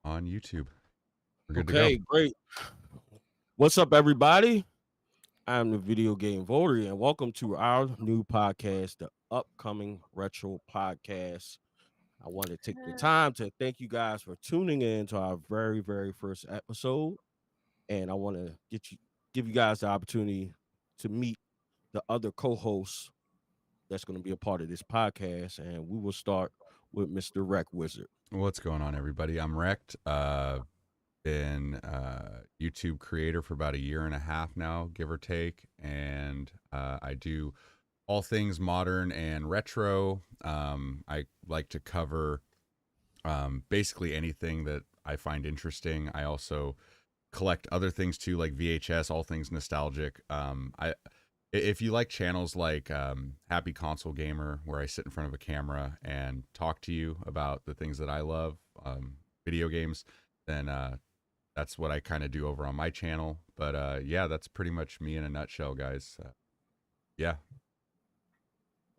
on YouTube. We're good to Okay, go. great. What's up, everybody? I'm the Video Game Votary, and welcome to our new podcast, the upcoming Retro Podcast. I want to take the time to thank you guys for tuning in to our very first episode, and I want to give you guys the opportunity to meet the other co-hosts that's going to be a part of this podcast, and we will start with Mr. RectWizard. What's going on, everybody? I'm Rect. Been YouTube creator for about a year and a half now, give or take, and I do all things modern and retro. I like to cover basically anything that I find interesting. I also collect other things too, like VHS, all things nostalgic. If you like channels like Happy Console Gamer, where I sit in front of a camera and talk to you about the things that I love, video games, then that's what I kind of do over on my channel. But yeah, that's pretty much me in a nutshell, guys. Yeah.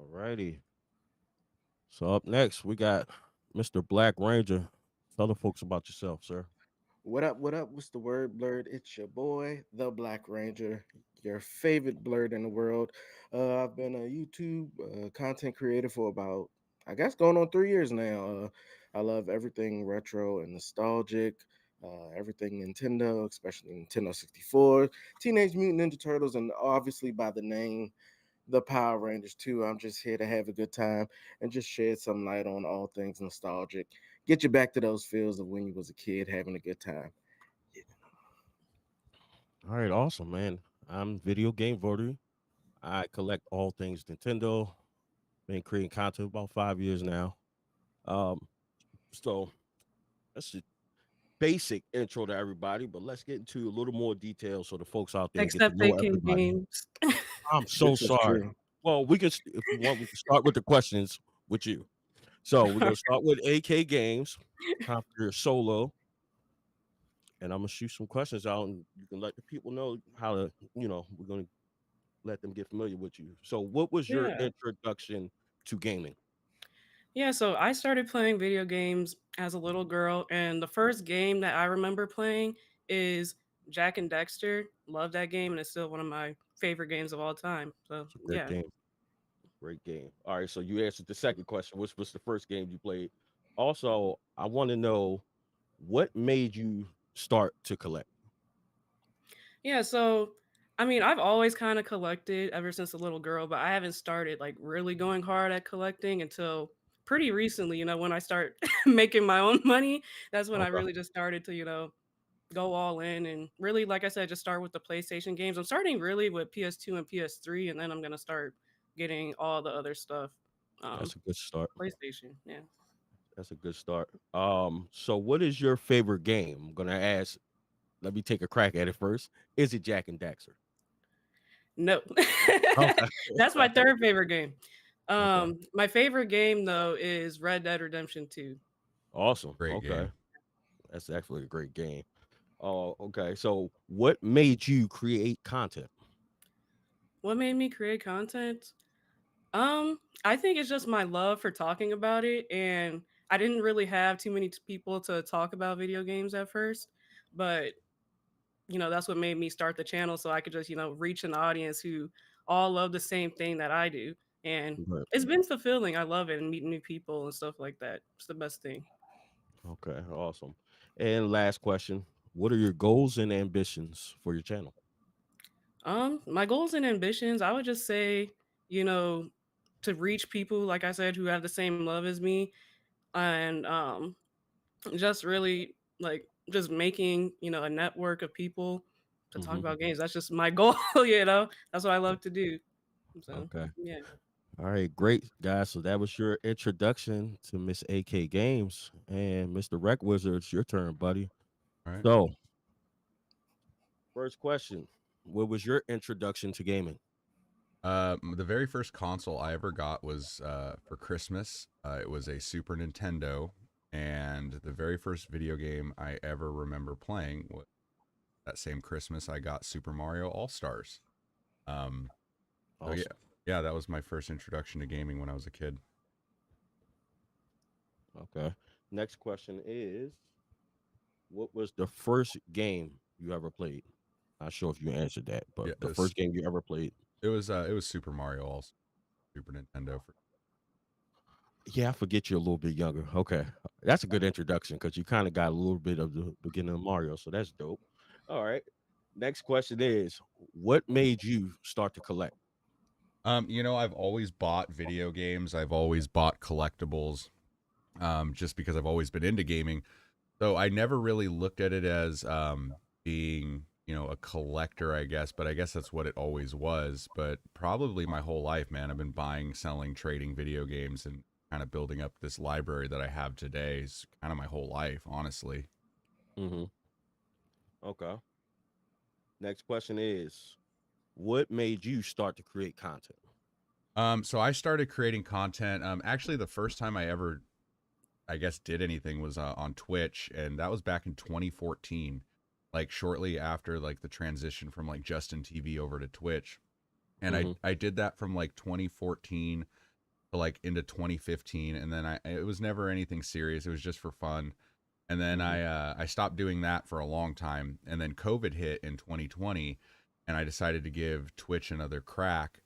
Alrighty. So up next, we got Mr. BlakRanger. Tell the folks about yourself, sir. What up? What up? What's the word, Blurred? It's your boy, the BlakRanger, your favorite blurred in the world. I've been a YouTube content creator for about, I guess, going on 3 years now. I love everything retro and nostalgic, everything Nintendo, especially Nintendo 64, Teenage Mutant Ninja Turtles, and obviously by the name, the Power Rangers too. I'm just here to have a good time and just shed some light on all things nostalgic. Get you back to those feels of when you was a kid having a good time. Yeah. All right, awesome, man. I'm Video Game Votary. I collect all things Nintendo. Been creating content about 5 years now. Um, so that's a basic intro to everybody, but let's get into a little more detail so the folks out there get to Except know making everybody. games. I'm so This is sorry. true. Well, if you want, we can start with the questions with you. So we're gonna start with AK Games, time for your solo, and I'm gonna shoot some questions out, and you can let the people know how to, we're gonna let them get familiar with you. So, what was your Yeah. introduction to gaming? Yeah, so I started playing video games as a little girl, and the first game that I remember playing is Jack and Dexter. Love that game, and it's still one of my favorite games of all time. So, It's a great yeah. game. Great game. All right, so you answered the second question, which was the first game you played. Also, I want to know what made you start to collect. Yeah, so I mean, I've always kind of collected ever since a little girl, but I haven't started like really going hard at collecting until pretty recently, when I start making my own money. That's when I Okay. really just started to, go all in and really, like I said, just start with the PlayStation games. I'm starting really with PS2 and PS3, and then I'm gonna start getting all the other stuff. That's a good start. PlayStation, yeah. That's a good start. So what is your favorite game? I'm gonna ask. Let me take a crack at it first. Is it Jack and Daxter? No, Okay. that's my third favorite game. Okay. My favorite game though is Red Dead Redemption 2. Awesome. Great Okay. game. That's actually a great game. Oh, okay. So what made you create content? What made me create content? I think it's just my love for talking about it, and I didn't really have too many people to talk about video games at first, but that's what made me start the channel so I could just, reach an audience who all love the same thing that I do. And Right. it's been fulfilling. I love it and meeting new people and stuff like that. It's the best thing. Okay, awesome. And last question. What are your goals and ambitions for your channel? My goals and ambitions, I would just say, you know, to reach people, like I said, who have the same love as me, and just really like just making, a network of people to talk Hmm. about games. That's just my goal, That's what I love to do. So Okay. yeah. All right, great guys. So that was your introduction to Miss AK Games and Mr. RectWizard. It's your turn, buddy. All right. So, first question: what was your introduction to gaming? The very first console I ever got was for Christmas. It was a Super Nintendo, and the very first video game I ever remember playing was that same Christmas. I got Super Mario All Stars. Um, so Awesome. yeah, that was my first introduction to gaming when I was a kid. Okay. Next question is: What was the first game you ever played? Not sure if you answered that, but Yeah, the first game you ever played. it was Super Mario, also Super Nintendo. Yeah, I forget you're a little bit younger. Okay. That's a good introduction because you kind of got a little bit of the beginning of Mario. So that's dope. All right. Next question is, what made you start to collect? You know, I've always bought video games. I've always bought collectibles, just because I've always been into gaming. So I never really looked at it as being, you know, a collector, I guess. But I guess that's what it always was. But probably my whole life, man, I've been buying, selling, trading video games, and kind of building up this library that I have today. Is kind of my whole life, honestly. Mm-hmm. Okay. Next question is, what made you start to create content? So I started creating content. Actually, the first time I ever, I guess, did anything was on Twitch, and that was back in 2014, like shortly after like the transition from like Justin TV over to Twitch. And Mm-hmm. I did that from like 2014 to like into 2015, and then it was never anything serious. It was just for fun. And then Mm-hmm. I stopped doing that for a long time, and then COVID hit in 2020, and I decided to give Twitch another crack.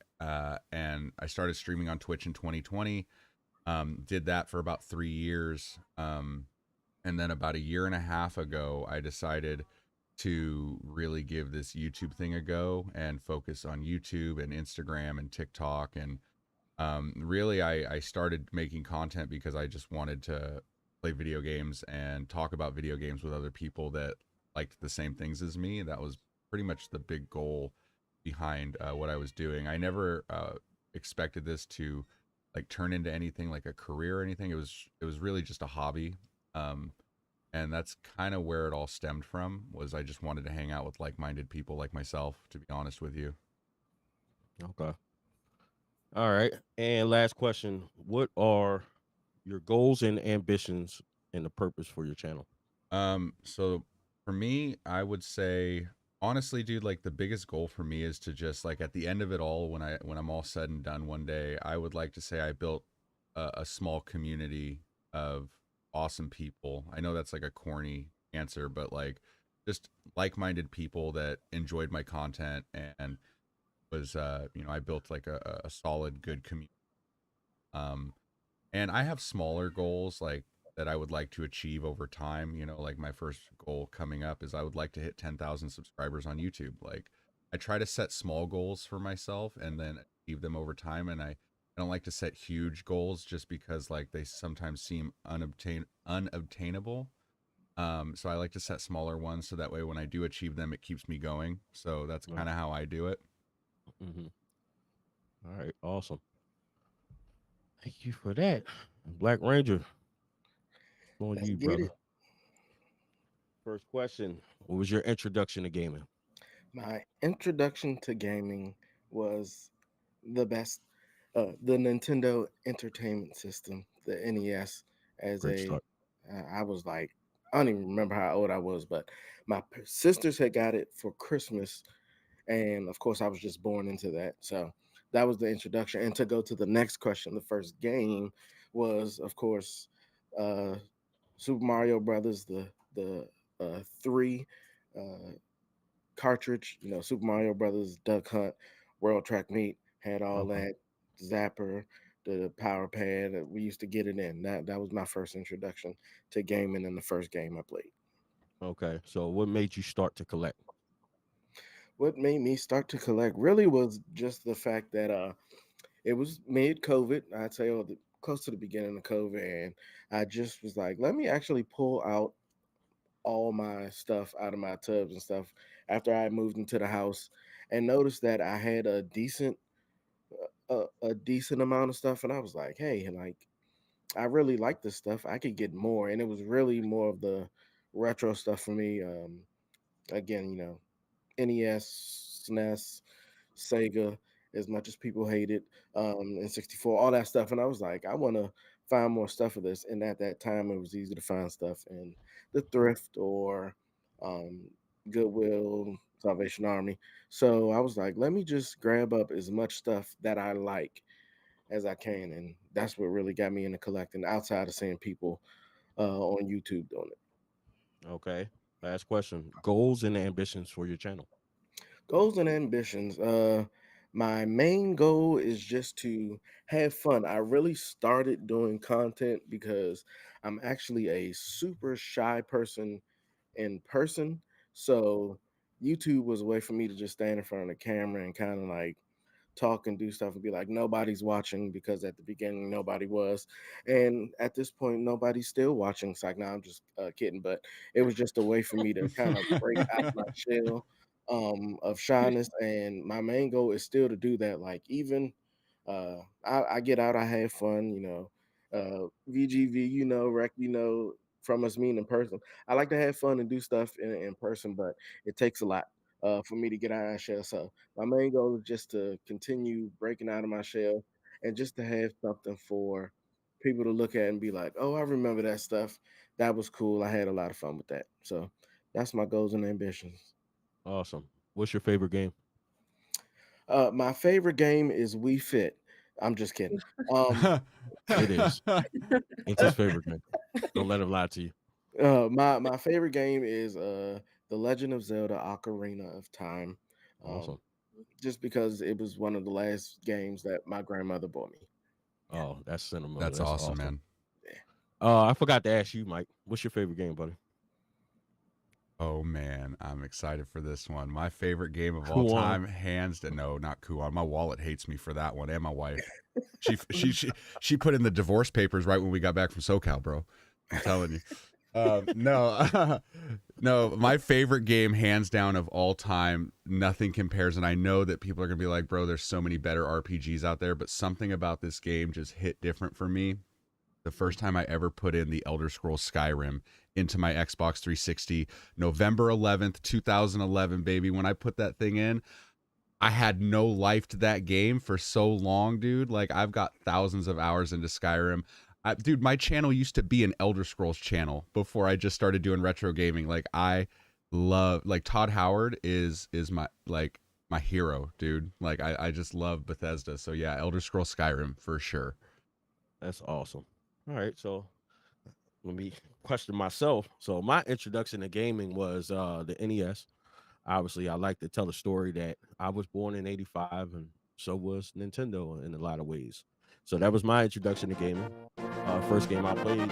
And I started streaming on Twitch in 2020. Did that for about 3 years. And then about a year and a half ago, I decided to really give this YouTube thing a go and focus on YouTube and Instagram and TikTok. And really, I started making content because I just wanted to play video games and talk about video games with other people that liked the same things as me. That was pretty much the big goal behind what I was doing. I never expected this to like turn into anything like a career or anything. It was really just a hobby. Um, and that's kind of where it all stemmed from, was I just wanted to hang out with like-minded people like myself, to be honest with you. Okay. All right. And last question, what are your goals and ambitions and the purpose for your channel? So for me, I would say honestly, dude, like the biggest goal for me is to just like at the end of it all, when I'm all said and done one day, I would like to say I built a small community of awesome people. I know that's like a corny answer, but like just like-minded people that enjoyed my content, and was you know, I built like a solid good community. Um and I have smaller goals like that I would like to achieve over time. You know, like my first goal coming up is I would like to hit 10,000 subscribers on YouTube. Like I try to set small goals for myself and then achieve them over time. And I don't like to set huge goals just because like they sometimes seem unobtainable. So I like to set smaller ones so that way when I do achieve them, it keeps me going. So that's Right. kind of how I do it. Mm-hmm. All right. Awesome. Thank you for that. BlakRanger, on Let's you, get brother. it. First question. What was your introduction to gaming? My introduction to gaming was the best, the Nintendo Entertainment System, the NES. As Great a, start. I was like, I don't even remember how old I was, but my sisters had got it for Christmas, and of course, I was just born into that. So that was the introduction. And to go to the next question, the first game was, of course, uh, Super Mario Brothers, the three. Uh, Cartridge, you know, Super Mario Brothers, Duck Hunt, World Track Meet, had all Okay. that. Zapper, the Power Pad, we used to get it in. That was my first introduction to gaming and the first game I played. Okay. So what made you start to collect? What made me start to collect really was just the fact that it was mid COVID. I'd say close to the beginning of COVID, and I just was like, let me actually pull out all my stuff out of my tubs and stuff after I moved into the house, and noticed that I had a decent amount of stuff, and I was like, hey, like I really like this stuff. I could get more, and it was really more of the retro stuff for me. Again, you know, NES, SNES, Sega, as much as people hate it, and 64, all that stuff. And I was like, I want to find more stuff of this. And at that time, it was easy to find stuff in the thrift or um, Goodwill, Salvation Army. So I was like, let me just grab up as much stuff that I like as I can. And that's what really got me into collecting outside of seeing people on YouTube doing it. Okay. Last question. Goals and ambitions for your channel. Goals and ambitions. My main goal is just to have fun. I really started doing content because I'm actually a super shy person in person. So YouTube was a way for me to just stand in front of the camera and kind of like talk and do stuff and be like, nobody's watching, because at the beginning nobody was. And at this point, nobody's still watching. It's like, no, I'm just kidding. But it was just a way for me to kind of break out my shell of shyness. And my main goal is still to do that. Like, even I get out, I have fun, VGV, Rec, from us meeting in person. I like to have fun and do stuff in person, but it takes a lot for me to get out of my shell. So my main goal is just to continue breaking out of my shell and just to have something for people to look at and be like, oh, I remember that stuff. That was cool. I had a lot of fun with that. So that's my goals and ambitions. Awesome. What's your favorite game? My favorite game is Wii Fit. I'm just kidding. Um, It is. It's his favorite game. Don't let him lie to you. my favorite game is The Legend of Zelda: Ocarina of Time. Um, Awesome. just because it was one of the last games that my grandmother bought me. Oh, that's sentimental. That's That's awesome, awesome. man. I forgot to ask you, Mike. What's your favorite game, buddy? Oh man, I'm excited for this one. My favorite game of all Kuon. time, hands down. No, not Kuon. My wallet hates me for that one, and my wife. She put in the divorce papers right when we got back from SoCal, bro. I'm telling you. No, no. My favorite game, hands down, of all time. Nothing compares. And I know that people are gonna be like, bro, there's so many better RPGs out there, but something about this game just hit different for me. The first time I ever put in the Elder Scrolls Skyrim into my Xbox 360, November 11th, 2011, baby. When I put that thing in, I had no life to that game for so long, dude. Like, I've got thousands of hours into Skyrim. Dude, my channel used to be an Elder Scrolls channel before I just started doing retro gaming. Like, I love, like, Todd Howard is my, like, my hero, dude. Like, I just love Bethesda. So yeah, Elder Scrolls Skyrim for sure. That's awesome. All right, so let me question myself. So my introduction to gaming was the NES. Obviously, I like to tell a story that I was born in '85, and so was Nintendo in a lot of ways. So that was my introduction to gaming. First game I played,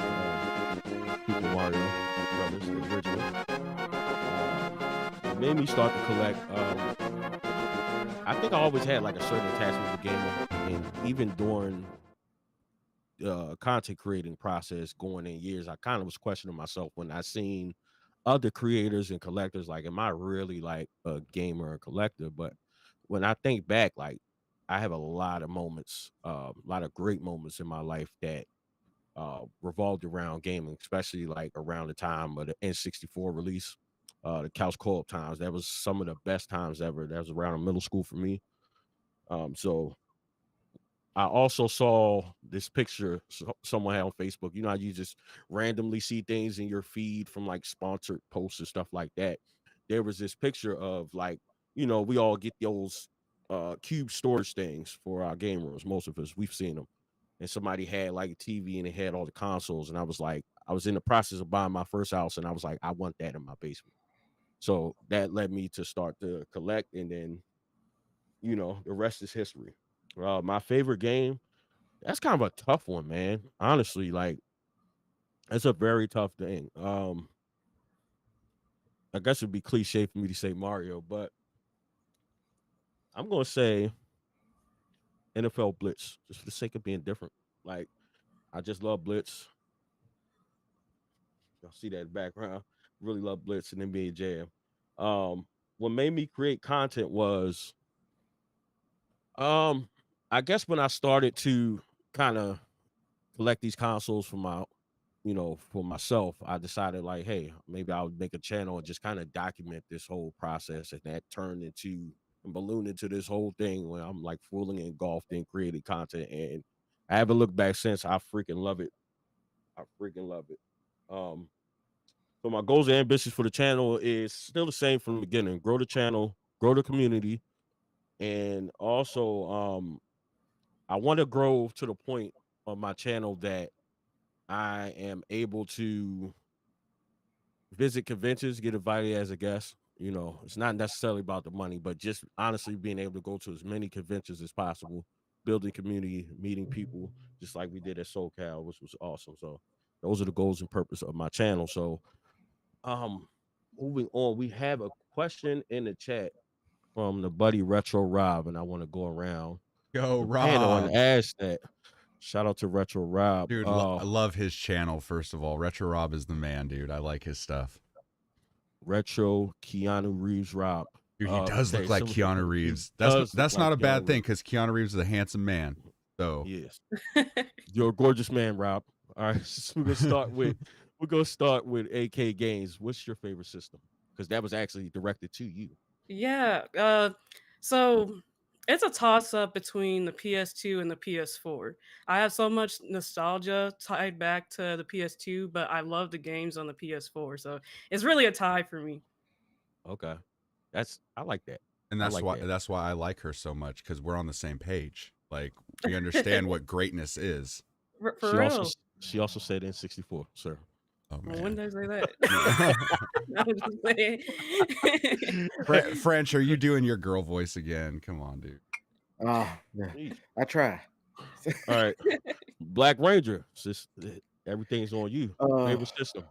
Super Mario Brothers, the original. It made me start to collect. I think I always had like a certain attachment to gaming, and even during content creating process going in years, I kind of was questioning myself when I seen other creators and collectors like, am I really like a gamer or collector? But when I think back, like I have a lot of moments, a lot of great moments in my life that revolved around gaming, especially like around the time of the N64 release, the couch co-op times. That was some of the best times ever. That was around middle school for me. So I also saw this picture someone had on Facebook. You know how you just randomly see things in your feed from like sponsored posts and stuff like that. There was this picture of like, we all get those cube storage things for our game rooms. Most of us, we've seen them. And somebody had like a TV and it had all the consoles. And I was like, I was in the process of buying my first house and I was like, I want that in my basement. So that led me to start to collect. And then, the rest is history. My favorite game, that's kind of a tough one, man. Honestly, like it's a very tough thing. I guess it'd be cliche for me to say Mario, but I'm gonna say NFL Blitz, just for the sake of being different. Like I just love Blitz. Y'all see that in the background. Really love Blitz and NBA Jam. Um, what made me create content was um I guess when I started to kind of collect these consoles for for myself, I decided like, hey, maybe I'll make a channel and just kind of document this whole process. And that turned into and ballooned into this whole thing where I'm like fully engulfed in creating content. And I haven't looked back since. I freaking love it. I freaking love it. Um, so my goals and ambitions for the channel is still the same from the beginning. Grow the channel, grow the community, and also I want to grow to the point on my channel that I am able to visit conventions, get invited as a guest. You know, it's not necessarily about the money, but just honestly being able to go to as many conventions as possible, building community, meeting people, just like we did at SoCal, which was awesome. So those are the goals and purpose of my channel. So um moving on, we have a question in the chat from the buddy Retro Rob, and I want to go around Go, the panel and Rob. ask that. Shout out to Retro Rob. Dude, I love his channel, first of all. Retro Rob is the man, dude. I like his stuff. Retro Keanu Reeves Rob. Dude, he does look like Keanu Reeves. does That's look not like a bad Keanu thing Reeves. because Keanu Reeves is a handsome man. So Yes. You're a gorgeous man, Rob. All right. So we're gonna start with AK Games. What's your favorite system? Because that was actually directed to you. Yeah. So it's a toss up between the PS2 and the PS4. I have so much nostalgia tied back to the PS2, but I love the games on the PS4. So it's really a tie for me. Okay. I like that. and I that's like why that. that's why I like her so much, because we're on the same page. Like, we understand what greatness is. For real. She also said N64, sir. Oh Well, when man. did I say that? I'm just saying. French, are you doing your girl voice again? Come on, dude. Ah, yeah, Jeez. I try. All right. BlakRanger. Everything's on you. Favorite system.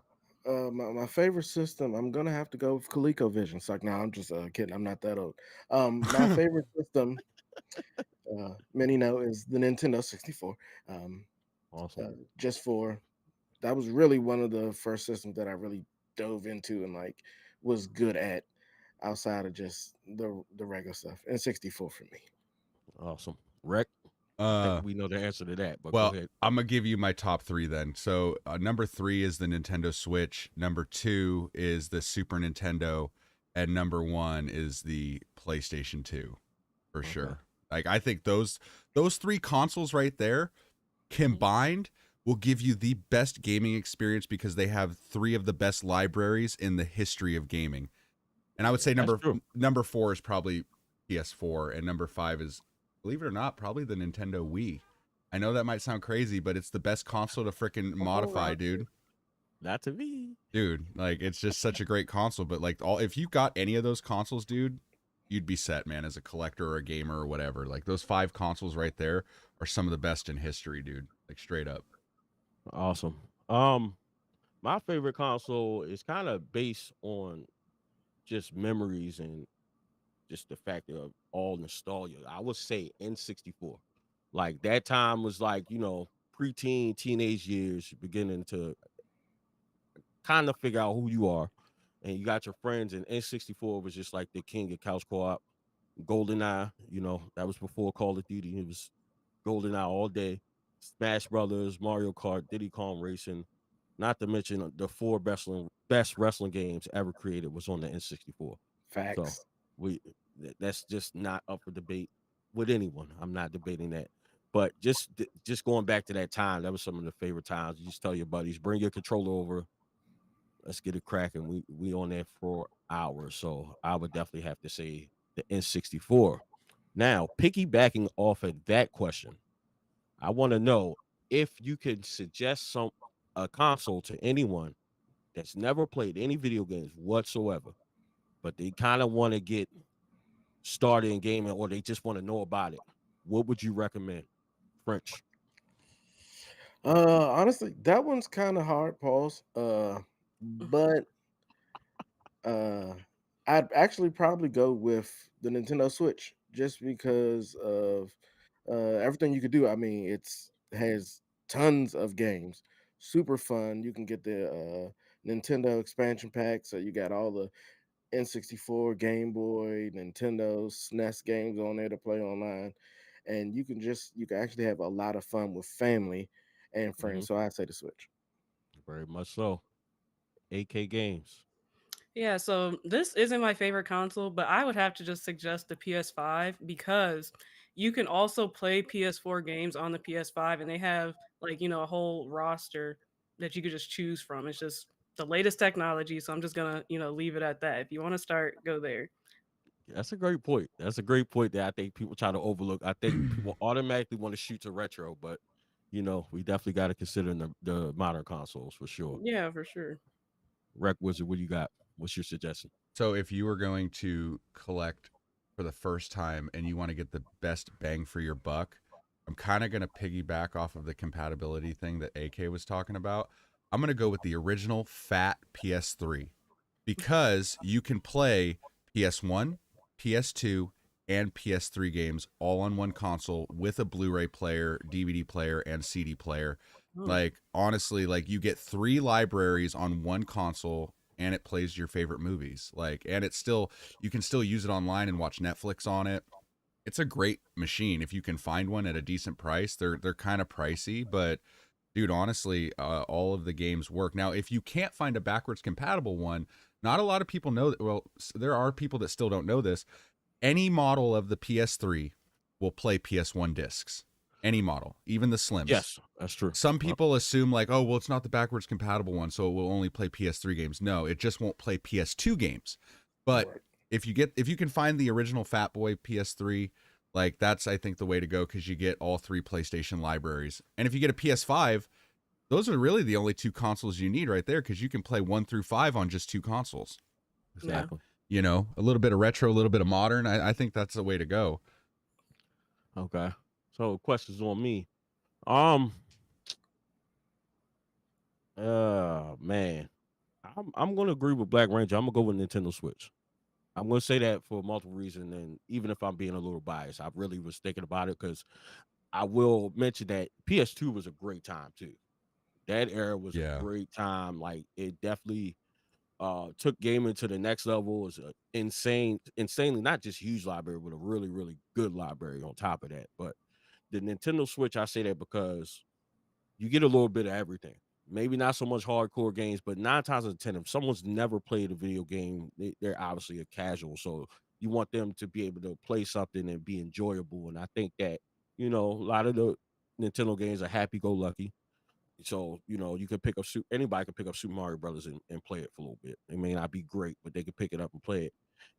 My favorite system, I'm gonna have to go with ColecoVision. So now I'm just kidding. I'm not that old. My favorite system, many know, is the Nintendo 64. Awesome. Just for that was really one of the first systems that I really dove into and like was good at outside of just the regular stuff. And 64 for me. Awesome. Rec. I think we know the answer to that, but well, go ahead. I'm gonna give you my top three then. So number 3 is the Nintendo Switch. Number 2 is the Super Nintendo, and number 1 is the PlayStation 2, for sure. Like, I think those 3 consoles right there combined will give you the best gaming experience, because they have 3 of the best libraries in the history of gaming. And I would say number 4 is probably PS4, and number 5 is, believe it or not, probably the Nintendo Wii. I know that might sound crazy, but it's the best console to freaking modify, dude. Not to me. Dude, like, it's just such a great console. But like, if you got any of those consoles, dude, you'd be set, man, as a collector or a gamer or whatever. Like, those 5 consoles right there are some of the best in history, dude. Like, straight up. Awesome. My favorite console is kind of based on just memories and just the fact of all nostalgia. I would say N64. Like, that time was like, preteen, teenage years, beginning to kind of figure out who you are. And you got your friends, and N64 was just like the king of couch co-op. GoldenEye, that was before Call of Duty. It was GoldenEye all day. Smash Brothers, Mario Kart, Diddy Kong Racing. Not to mention the 4 best wrestling games ever created was on the N64. Facts. So that's just not up for debate with anyone. I'm not debating that. But just going back to that time, that was some of the favorite times. You just tell your buddies, bring your controller over. Let's get it cracking. We on there for hours. So I would definitely have to say the N64. Now, piggybacking off of that question, I want to know if you could suggest a console to anyone that's never played any video games whatsoever, but they kind of want to get started in gaming, or they just want to know about it. What would you recommend? French. Honestly, that one's kind of hard, pause. But I'd actually probably go with the Nintendo Switch just because of everything you could do. I mean, it has tons of games, super fun. You can get the Nintendo expansion pack, so you got all the N64, Game Boy, Nintendo, SNES games on there to play online, and you can actually have a lot of fun with family and friends. So I'd say the Switch. Very much so. AK Games. Yeah, so this isn't my favorite console, but I would have to just suggest the PS5 because you can also play PS4 games on the PS5 and they have a whole roster that you could just choose from. It's just the latest technology, so I'm just going to, leave it at that. If you want to start, go there. That's a great point. That's a great point that I think people try to overlook. I think people automatically want to shoot to retro, but we definitely got to consider the modern consoles for sure. Yeah, for sure. RectWizard, what you got? What's your suggestion? So if you were going to collect for the first time and you want to get the best bang for your buck, I'm kind of going to piggyback off of the compatibility thing that AK was talking about. I'm going to go with the original fat PS3 because you can play PS1, PS2, and PS3 games all on one console with a Blu-ray player, DVD player, and CD player. Like, honestly, like you get 3 libraries on one console and it plays your favorite movies. Like, and it's still, you can still use it online and watch Netflix on it. It's a great machine if you can find one at a decent price. They're kind of pricey, but dude, honestly, all of the games work. Now, if you can't find a backwards compatible one, not a lot of people know that. Well, there are people that still don't know this. Any model of the PS3 will play PS1 discs. Any model, even the Slims. Yes, that's true. Some people assume like, oh, well, it's not the backwards compatible one, so it will only play PS3 games. No, it just won't play PS2 games. But if you can find the original Fat Boy PS3, like that's, I think, the way to go because you get all 3 PlayStation libraries. And if you get a PS5, those are really the only 2 consoles you need right there because you can play 1 through 5 on just 2 consoles. Exactly. You know, a little bit of retro, a little bit of modern. I think that's the way to go. Okay. So questions on me. Man, I'm gonna agree with BlakRanger. I'm gonna go with Nintendo Switch. I'm gonna say that for multiple reasons, and even if I'm being a little biased, I really was thinking about it because I will mention that PS2 was a great time too. That era was a great time. Like it definitely took gaming to the next level. It was an insanely not just huge library, but a really, really good library on top of that. But the Nintendo Switch, I say that because you get a little bit of everything. Maybe not so much hardcore games, but 9 times out of 10, if someone's never played a video game, they're obviously a casual. So you want them to be able to play something and be enjoyable. And I think that, you know, a lot of the Nintendo games are happy-go-lucky. So, you know, you can pick up anybody can pick up Super Mario Brothers and play it for a little bit. It may not be great, but they can pick it up and play it.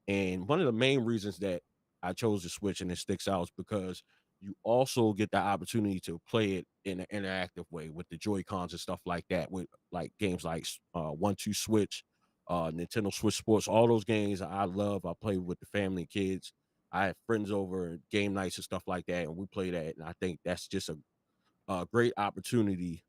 And one of the main reasons that I chose the Switch and it sticks out is because you also get the opportunity to play it in an interactive way with the Joy-Cons and stuff like that, with like games like 1-2 Switch, Nintendo Switch Sports, all those games I love. I play with the family and kids. I have friends over at game nights and stuff like that, and we play that. And I think that's just a great opportunity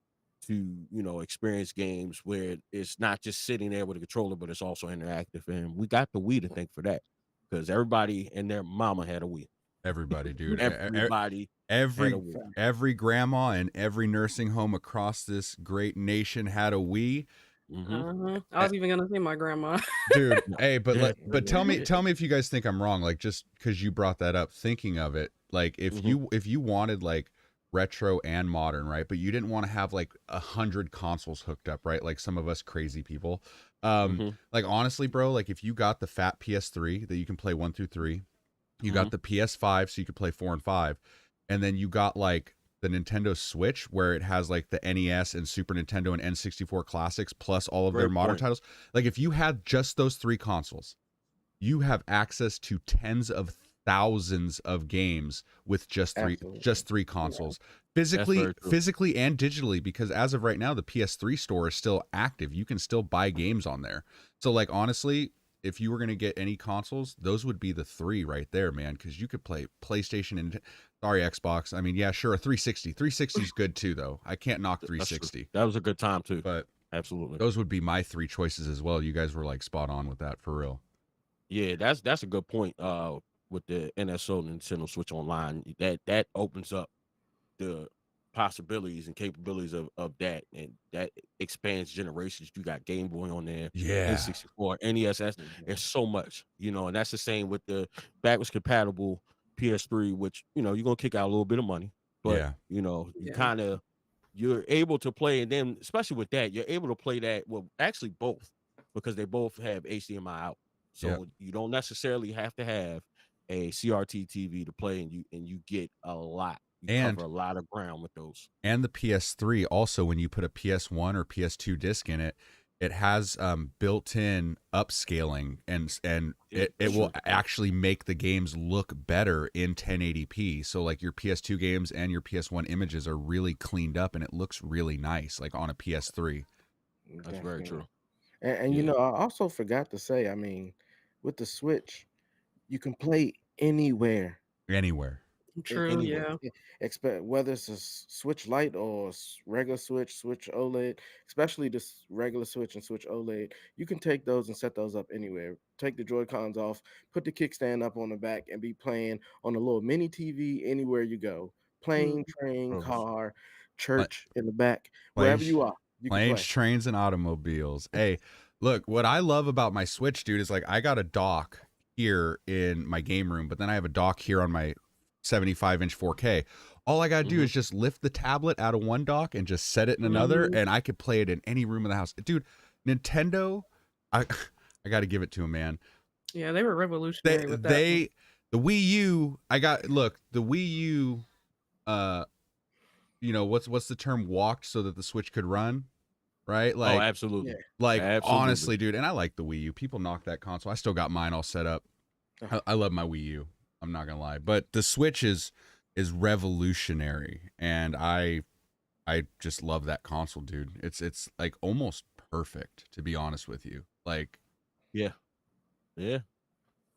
to, you know, experience games where it's not just sitting there with a controller, but it's also interactive. And we got the Wii to thank for that because everybody and their mama had a Wii. Everybody, dude. Everybody. Every grandma and every nursing home across this great nation had a Wii. I was even gonna say my grandma. Dude, hey, but tell me if you guys think I'm wrong. Like, just because you brought that up, thinking of it, like if you wanted like retro and modern, right? But you didn't want to have like 100 consoles hooked up, right? Like some of us crazy people. Like honestly, bro, like if you got the fat PS3 that you can play 1 through 3, you got the PS5 so you could play 4 and 5, and then you got like the Nintendo Switch where it has like the NES and Super Nintendo and N64 classics plus all of their modern titles. Like if you had just those 3 consoles, you have access to tens of thousands of games with just three consoles. Physically and digitally, because as of right now the PS3 store is still active. You can still buy games on there. So like honestly, if you were going to get any consoles, those would be the 3 right there, man, because you could play PlayStation and Xbox. I mean, yeah, sure, a 360. 360 is good too, though. I can't knock 360. That was a good time too. But absolutely, those would be my 3 choices as well. You guys were like spot on with that for real. Yeah, that's a good point. With the NSO Nintendo Switch Online, that opens up the possibilities and capabilities of that, and that expands generations. You got Game Boy on there, N64, NES. There's so much, you know, and that's the same with the backwards compatible PS3, which, you know, you're gonna kick out a little bit of money, but you know, you're able to play, and then especially with that, you're able to play that. Well, actually both, because they both have HDMI out, so you don't necessarily have to have a CRT TV to play, and you get a lot. You cover a lot of ground with those. And the PS3 also, when you put a PS1 or PS2 disc in it, it has built-in upscaling, and it will actually make the games look better in 1080p. So like your PS2 games and your PS1 images are really cleaned up, and it looks really nice, like on a PS3. That's very true. And you Yeah. know, I also forgot to say, I mean, with the Switch, you can play anywhere. Anywhere. True, Anywhere. yeah. Expect whether it's a Switch Lite or regular Switch OLED, especially this regular Switch and Switch OLED, you can take those and set those up anywhere. Take the Joy Cons off, put the kickstand up on the back, and be playing on a little mini TV anywhere you go. Plane, Mm. train, Bro. car, Pla- church in the back, wherever Planes, you are, you can planes, play. trains, and automobiles. Hey, look, what I love about my Switch, dude, is like I got a dock here in my game room, but then I have a dock here on my 75-inch 4K. All I gotta do is just lift the tablet out of one dock and just set it in another, Mhm. and I could play it in any room of the house. Dude, Nintendo, I I gotta give it to them, man. Yeah, they were They revolutionary with that one. they the Wii U, the Wii U, you know, what's the term, walked so that the Switch could run, right? Oh, Yeah. absolutely. Like Absolutely. honestly, dude, and I like the Wii U. People knock that console. I still got mine all set up. I love my Wii U. I'm not gonna lie, but the Switch is revolutionary, and I just love that console, dude. It's like almost perfect, to be honest with you. Like, Yeah. Yeah.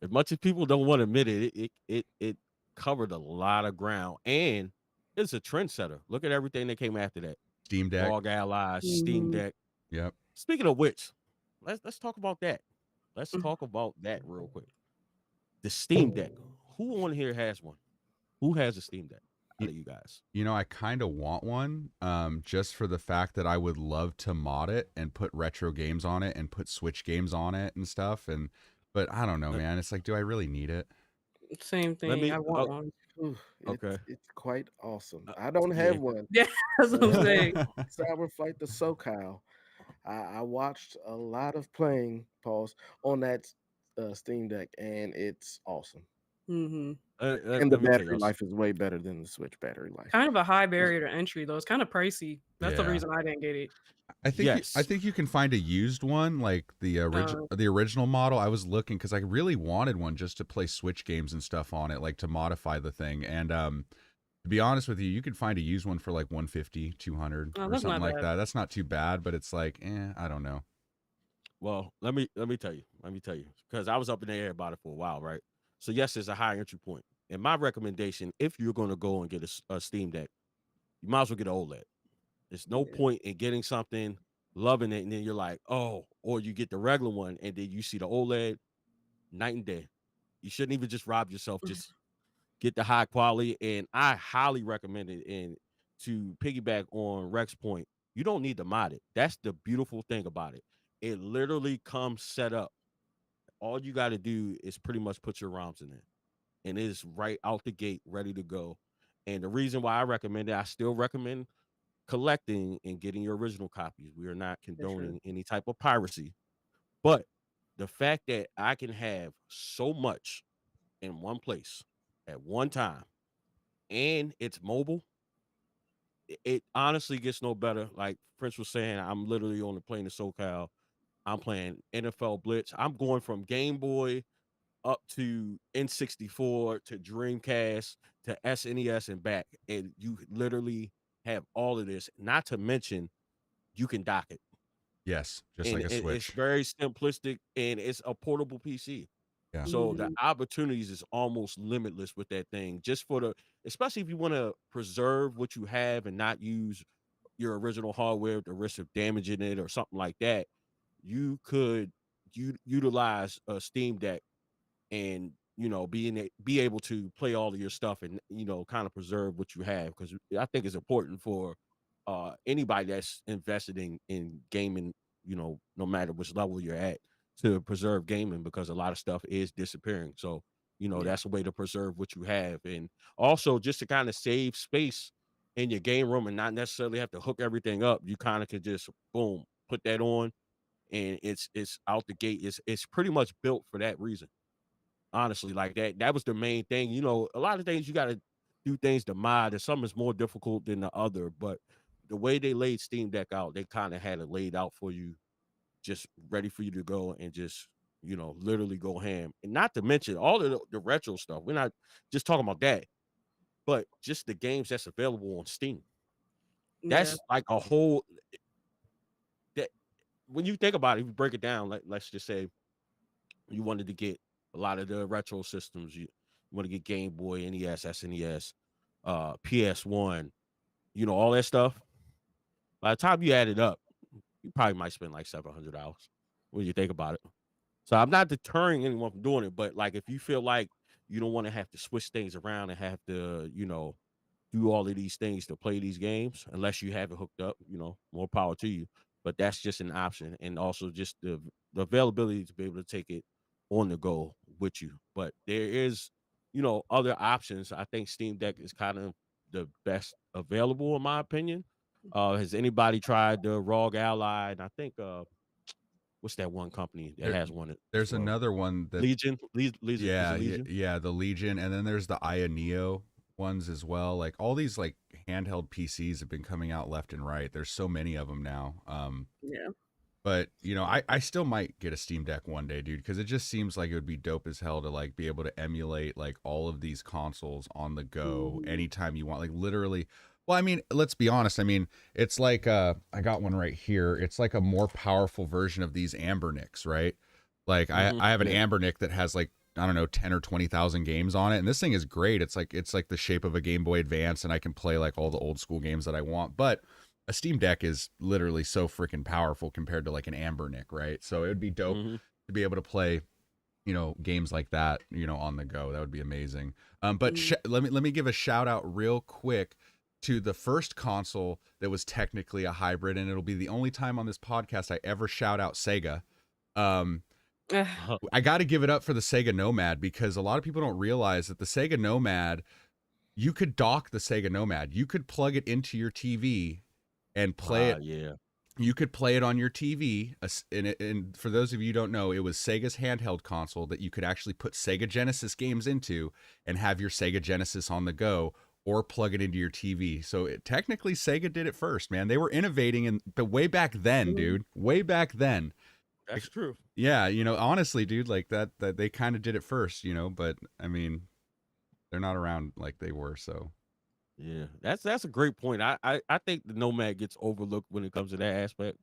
As much as people don't want to admit it, it covered a lot of ground, and it's a trendsetter. Look at everything that came after that. Steam Deck. Log Allies, Steam Mhm. Deck. Yep. Speaking of which, let's talk about that. Let's talk about that real quick. The Steam Deck. Who on here has one? Who has a Steam Deck out of you guys? You know, I kind of want one, just for the fact that I would love to mod it and put retro games on it and put Switch games on it and stuff. But I don't know, Let, man. It's like, do I really need it? Same let thing. me. I want one. Ooh, Okay. it's quite awesome. Uh, I don't have yeah. one. Yeah, that's what I'm But saying. Cyber Flight to SoCal, I watched a lot of playing pause on that Steam Deck, and it's awesome. Hmm. And the Let me tell battery y'all. life is way better than the Switch battery life. Kind of a high barrier to entry, though. It's kind of pricey. That's the Yeah. reason I didn't get it. I Yes. think you can find a used one, like Uh, the original model. I was looking because I really wanted one just to play Switch games and stuff on it, like to modify the thing. And to be honest with you, you could find a used one for like 150, 200 oh, or that's something not like bad. that. That's not too bad, but it's like, I don't know. Well, let me tell you. Let me tell you, because I was up in the air about it for a while, right? So yes, there's a high entry point. And my recommendation, if you're going to go and get a Steam Deck, you might as well get an OLED. There's no Yeah. point in getting something, loving it, and then you're like, oh, or you get the regular one, and then you see the OLED, night and day. You shouldn't even just rob yourself. Just get the high quality, and I highly recommend it. And to piggyback on Rex's point, you don't need to mod it. That's the beautiful thing about it. It literally comes set up. All you got to do is pretty much put your ROMs in there, and it is right out the gate, ready to go. And the reason why I recommend it, I still recommend collecting and getting your original copies. We are not For sure. condoning any type of piracy, but the fact that I can have so much in one place at one time and it's mobile, it honestly gets no better. Like Prince was saying, I'm literally on the plane to SoCal. I'm playing NFL Blitz. I'm going from Game Boy up to N64 to Dreamcast to SNES and back. And you literally have all of this, not to mention you can dock it. Yes, just And like a it's Switch. very simplistic and it's a portable PC. Yeah. So the Mhm. opportunities is almost limitless with that thing. Just for the, especially if you want to preserve what you have and not use your original hardware at the risk of damaging it or something like that, you could utilize a Steam Deck and be able to play all of your stuff and kind of preserve what you have, because I think it's important for anybody that's invested in gaming, no matter which level you're at, to preserve gaming, because a lot of stuff is disappearing. So Yeah. that's a way to preserve what you have, and also just to kind of save space in your game room and not necessarily have to hook everything up. You kind of could just boom, put that on, and it's out the gate. It's pretty much built for that reason. Honestly, like that was the main thing. A lot of things you got to do things to mod, and some is more difficult than the other. But the way they laid Steam Deck out, they kind of had it laid out for you, just ready for you to go and just literally go ham. And not to mention all of the retro stuff. We're not just talking about that, but just the games that's available on Steam. Yeah. That's like a whole that when you think about it, if you break it down, let's just say you wanted to get a lot of the retro systems. You want to get Game Boy, NES, SNES, PS1, all that stuff. By the time you add it up, you probably might spend like $700 when you think about it. So I'm not deterring anyone from doing it, but like if you feel like you don't want to have to switch things around and have to, do all of these things to play these games, unless you have it hooked up, more power to you. But that's just an option. And also just the availability to be able to take it on the go with you. But there is, other options. I think Steam Deck is kind of the best available in my opinion. Has anybody tried the ROG Ally? And I think what's that one company that has one? There's another one that Legion. Legion. yeah, Legion? yeah, the Legion, and then there's the Aya Neo ones as well. Like all these like handheld PCs have been coming out left and right. There's so many of them now. Yeah. But I still might get a Steam Deck one day, dude, because it just seems like it would be dope as hell to like be able to emulate like all of these consoles on the go anytime you want. Like literally. Well, I mean, let's be honest. I mean, it's like I got one right here. It's like a more powerful version of these Ambernicks, right? Like I have an Ambernick that has like, I don't know, 10 or 20,000 games on it, and this thing is great. It's like the shape of a Game Boy Advance, and I can play like all the old school games that I want. But a Steam Deck is literally so freaking powerful compared to like an Ambernick, right? So it would be dope to be able to play, games like that, on the go. That would be amazing. But let me give a shout out real quick to the first console that was technically a hybrid, and it'll be the only time on this podcast I ever shout out Sega. I got to give it up for the Sega Nomad, because a lot of people don't realize that the Sega Nomad, you could dock the Sega Nomad. You could plug it into your TV and play it. Yeah. You could play it on your TV. And for those of you who don't know, it was Sega's handheld console that you could actually put Sega Genesis games into and have your Sega Genesis on the go, or plug it into your TV. So technically Sega did it first, man. They were innovating but way back then, dude. Way back then. That's true. Yeah, honestly, dude, like that they kind of did it first, but I mean, they're not around like they were, so. Yeah, that's a great point. I think the Nomad gets overlooked when it comes to that aspect.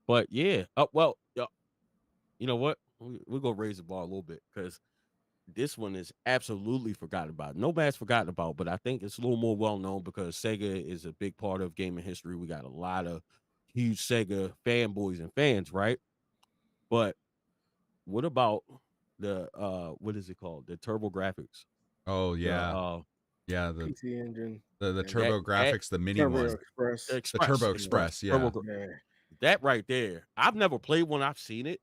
But yeah, well, you know what? We're gonna raise the bar a little bit, because this one is absolutely forgotten about. Nomad's forgotten about, but I think it's a little more well known because Sega is a big part of gaming history. We got a lot of huge Sega fanboys and fans, right? But what about the what is it called? The Turbo Graphics. Oh yeah. Yeah, the PC Engine, the Turbo Graphics, the mini one. Express. The Turbo Express, yeah. That right there. I've never played one, I've seen it,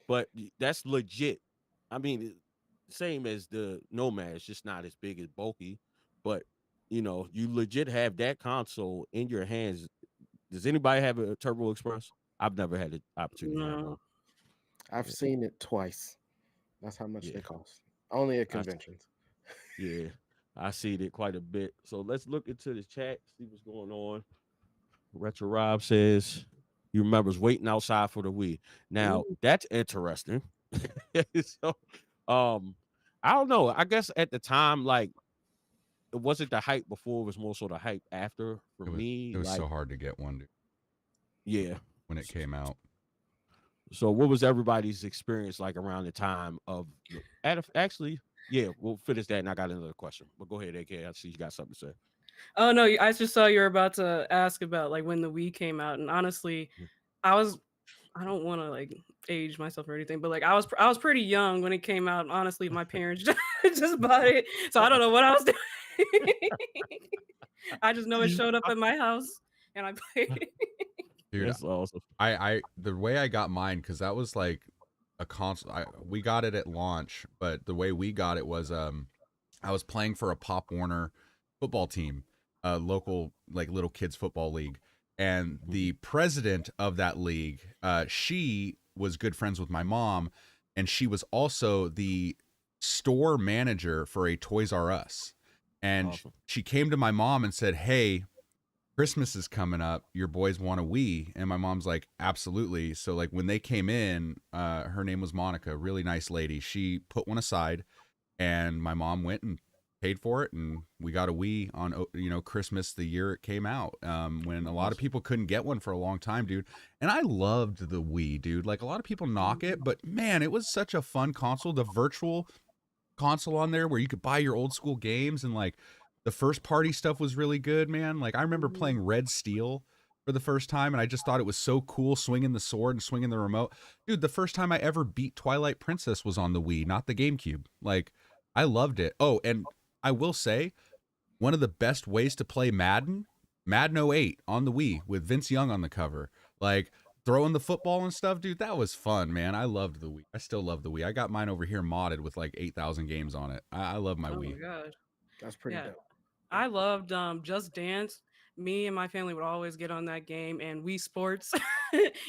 but that's legit. I mean, same as the Nomad, it's just not as big as bulky, but you legit have that console in your hands. Does anybody have a Turbo Express? I've never had the opportunity to have one. I've seen it twice. That's how much they cost. Only at conventions. Yeah, I see it quite a bit. So let's look into the chat, see what's going on. Retro Rob says he remembers waiting outside for the Wii. Now that's interesting. So I don't know. I guess at the time, like, it wasn't the hype before, it was more so the hype after for me. It was so hard to get one, dude. Yeah. When it came out. So what was everybody's experience like around the time of actually, yeah, we'll finish that, and I got another question. But go ahead, AK. I see you got something to say. Oh no, I just saw you were about to ask about like when the Wii came out, and honestly, I don't want to like age myself or anything, but like I was pretty young when it came out. Honestly, my parents just bought it, so I don't know what I was doing. I just know it showed up at my house and I played it. Dude, that's awesome. I the way I got mine, because that was like a console. We got it at launch, but the way we got it was I was playing for a Pop Warner football team, local like little kids football league, and the president of that league, she was good friends with my mom, and she was also the store manager for a Toys R Us, and she came to my mom and said, "Hey, Christmas is coming up. Your boys want a Wii." And my mom's like, "Absolutely." So like when they came in, her name was Monica, really nice lady. She put one aside, and my mom went and paid for it, and we got a Wii on Christmas the year it came out, when a lot of people couldn't get one for a long time, dude. And I loved the Wii, dude. Like, a lot of people knock it, but man, it was such a fun console. The virtual console on there where you could buy your old school games, and like the first party stuff was really good, man. Like, I remember playing Red Steel for the first time, and I just thought it was so cool, swinging the sword and swinging the remote. Dude, the first time I ever beat Twilight Princess was on the Wii, not the GameCube. Like, I loved it. Oh, and I will say, one of the best ways to play Madden 08 on the Wii with Vince Young on the cover. Like, throwing the football and stuff, dude, that was fun, man. I loved the Wii. I still love the Wii. I got mine over here modded with like 8,000 games on it. I love my Oh Wii. my god. That's pretty Yeah. dope. I loved Just Dance. Me and my family would always get on that game, and Wii Sports,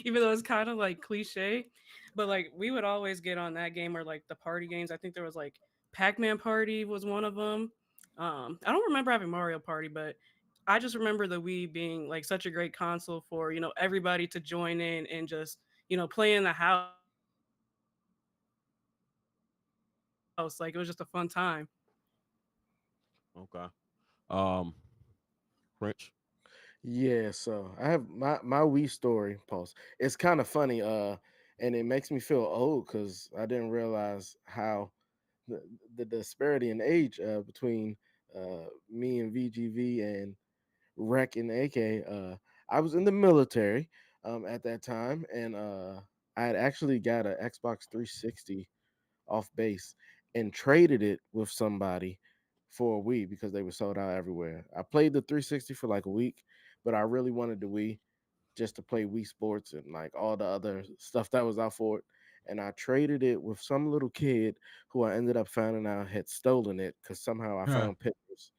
even though it's kind of like cliche, but like we would always get on that game, or like the party games. I think there was like Pac-Man Party was one of them. I don't remember having Mario Party, but I just remember the Wii being like such a great console for, everybody to join in and just, play in the house. Like, it was just a fun time. Okay. French. Yeah, so I have my Wii story, pause. It's kind of funny, and it makes me feel old because I didn't realize how the, the disparity in age between me and VGV and Rec and AK. I was in the military at that time, and I had actually got an Xbox 360 off base and traded it with somebody for a Wii because they were sold out everywhere. I played the 360 for like a week, but I really wanted the Wii just to play Wii Sports and like all the other stuff that was out for it. And I traded it with some little kid who I ended up finding out had stolen it because somehow I Huh. found pictures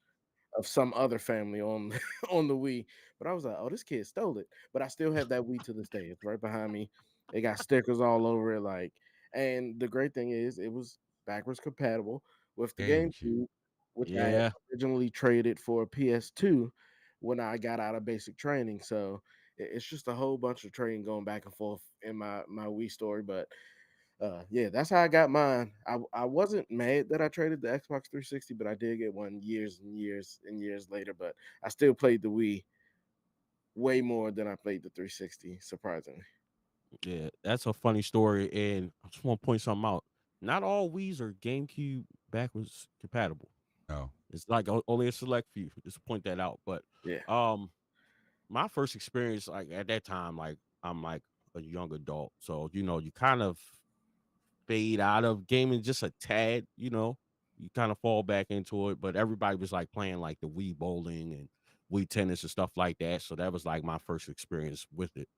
of some other family on on the Wii. But I was like, oh, this kid stole it. But I still have that Wii to this day. It's right behind me. It got stickers all over it. Like, and the great thing is it was backwards compatible with the GameCube. GameCube, which I had Yeah. originally traded for a PS2 when I got out of basic training. So it's just a whole bunch of trading going back and forth in my Wii story. But yeah, that's how I got mine. I wasn't mad that I traded the Xbox 360, but I did get one years and years and years later. But I still played the Wii way more than I played the 360, surprisingly. Yeah, that's a funny story, and I just want to point something out. Not all Wii's are GameCube backwards compatible. No. It's like only a select few. Just point that out. But Yeah. my first experience, like at that time, like I'm like a young adult, so you kind of fade out of gaming just a tad. You kind of fall back into it. But everybody was like playing like the Wii bowling and Wii tennis and stuff like that. So that was like my first experience with it.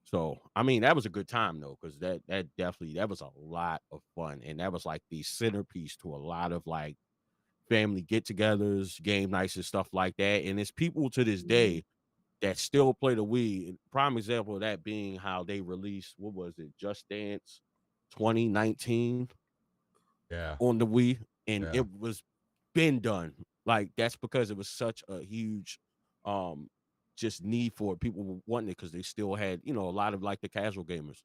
So I mean, that was a good time though, because that definitely that was a lot of fun, and that was like the centerpiece to a lot of like family get-togethers, game nights, and stuff like that. And it's people to this day that still play the Wii. And prime example of that being how they released, what was it, Just Dance 2019 Yeah. on the Wii, and Yeah. it was been done. Like that's because it was such a huge just need for it. People were wanting it because they still had, a lot of like the casual gamers.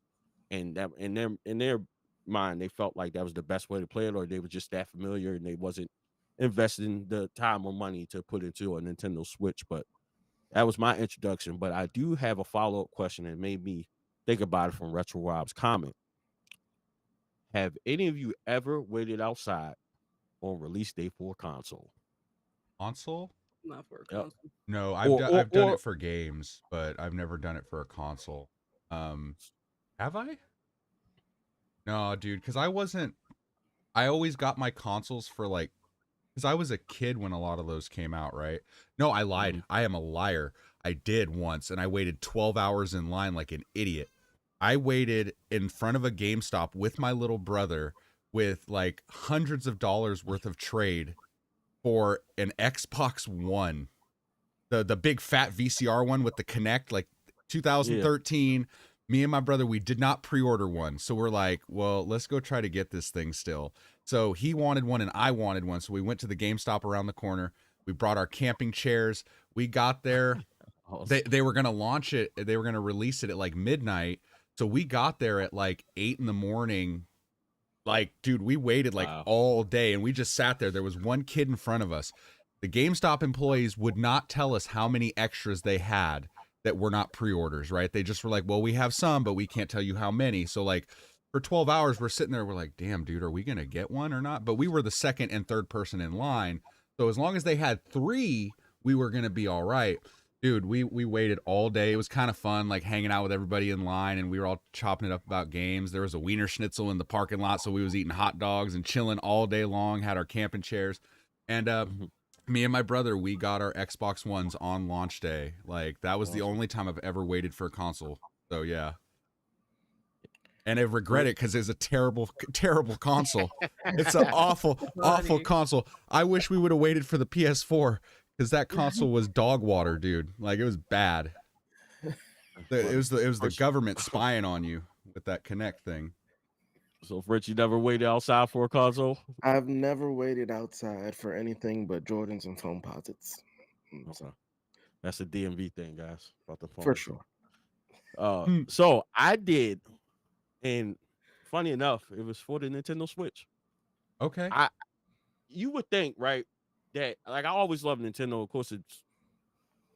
And that in their mind, they felt like that was the best way to play it, or they were just that familiar and they wasn't investing the time or money to put into a Nintendo Switch. But that was my introduction. But I do have a follow-up question that made me think about it from Retro Rob's comment. Have any of you ever waited outside on release day for a console? Console? Not for a Yep. console. No, Or I've done or it for games, but I've never done it for a console. Have I? No, dude, because I always got my consoles for like, because I was a kid when a lot of those came out, right? No, I lied. Mhm. I am a liar. I did once, and I waited 12 hours in line like an idiot. I waited in front of a GameStop with my little brother with like hundreds of dollars worth of trade for an Xbox One, the big fat VCR one with the Kinect, like Yeah. 2013. Me and my brother, we did not pre-order one, so we're like, well, let's go try to get this thing still. So he wanted one and I wanted one, so we went to the GameStop around the corner. We brought our camping chairs. We got there. Awesome. They were gonna launch it. They were gonna release it at like midnight. So we got there at like 8 in the morning, Like, dude, we waited like Wow. all day and we just sat there. There was one kid in front of us. The GameStop employees would not tell us how many extras they had that were not pre-orders, right? They just were like, well, we have some, but we can't tell you how many. So like for 12 hours, we're sitting there, we're like, damn, dude, are we going to get one or not? But we were the second and third person in line. So as long as they had 3, we were going to be all right. Dude, we waited all day. It was kind of fun, like hanging out with everybody in line, and we were all chopping it up about games. There was a Wiener Schnitzel in the parking lot, so we was eating hot dogs and chilling all day long, had our camping chairs. And me and my brother, we got our Xbox Ones on launch day. Like, that was the only time I've ever waited for a console. So, yeah. And I regret it because it's a terrible, terrible console. It's an awful, awful console. I wish we would have waited for the PS4 because that console was dog water, dude. Like, it was bad. It was the government spying on you with that Kinect thing. So, Fritz, you never waited outside for a console? I've never waited outside for anything but Jordans and foam posits. Okay. That's a DMV thing, guys. About the phone. For sure. So I did, and funny enough, it was for the Nintendo Switch. Okay. You would think, right, that like I always loved Nintendo. Of course, it's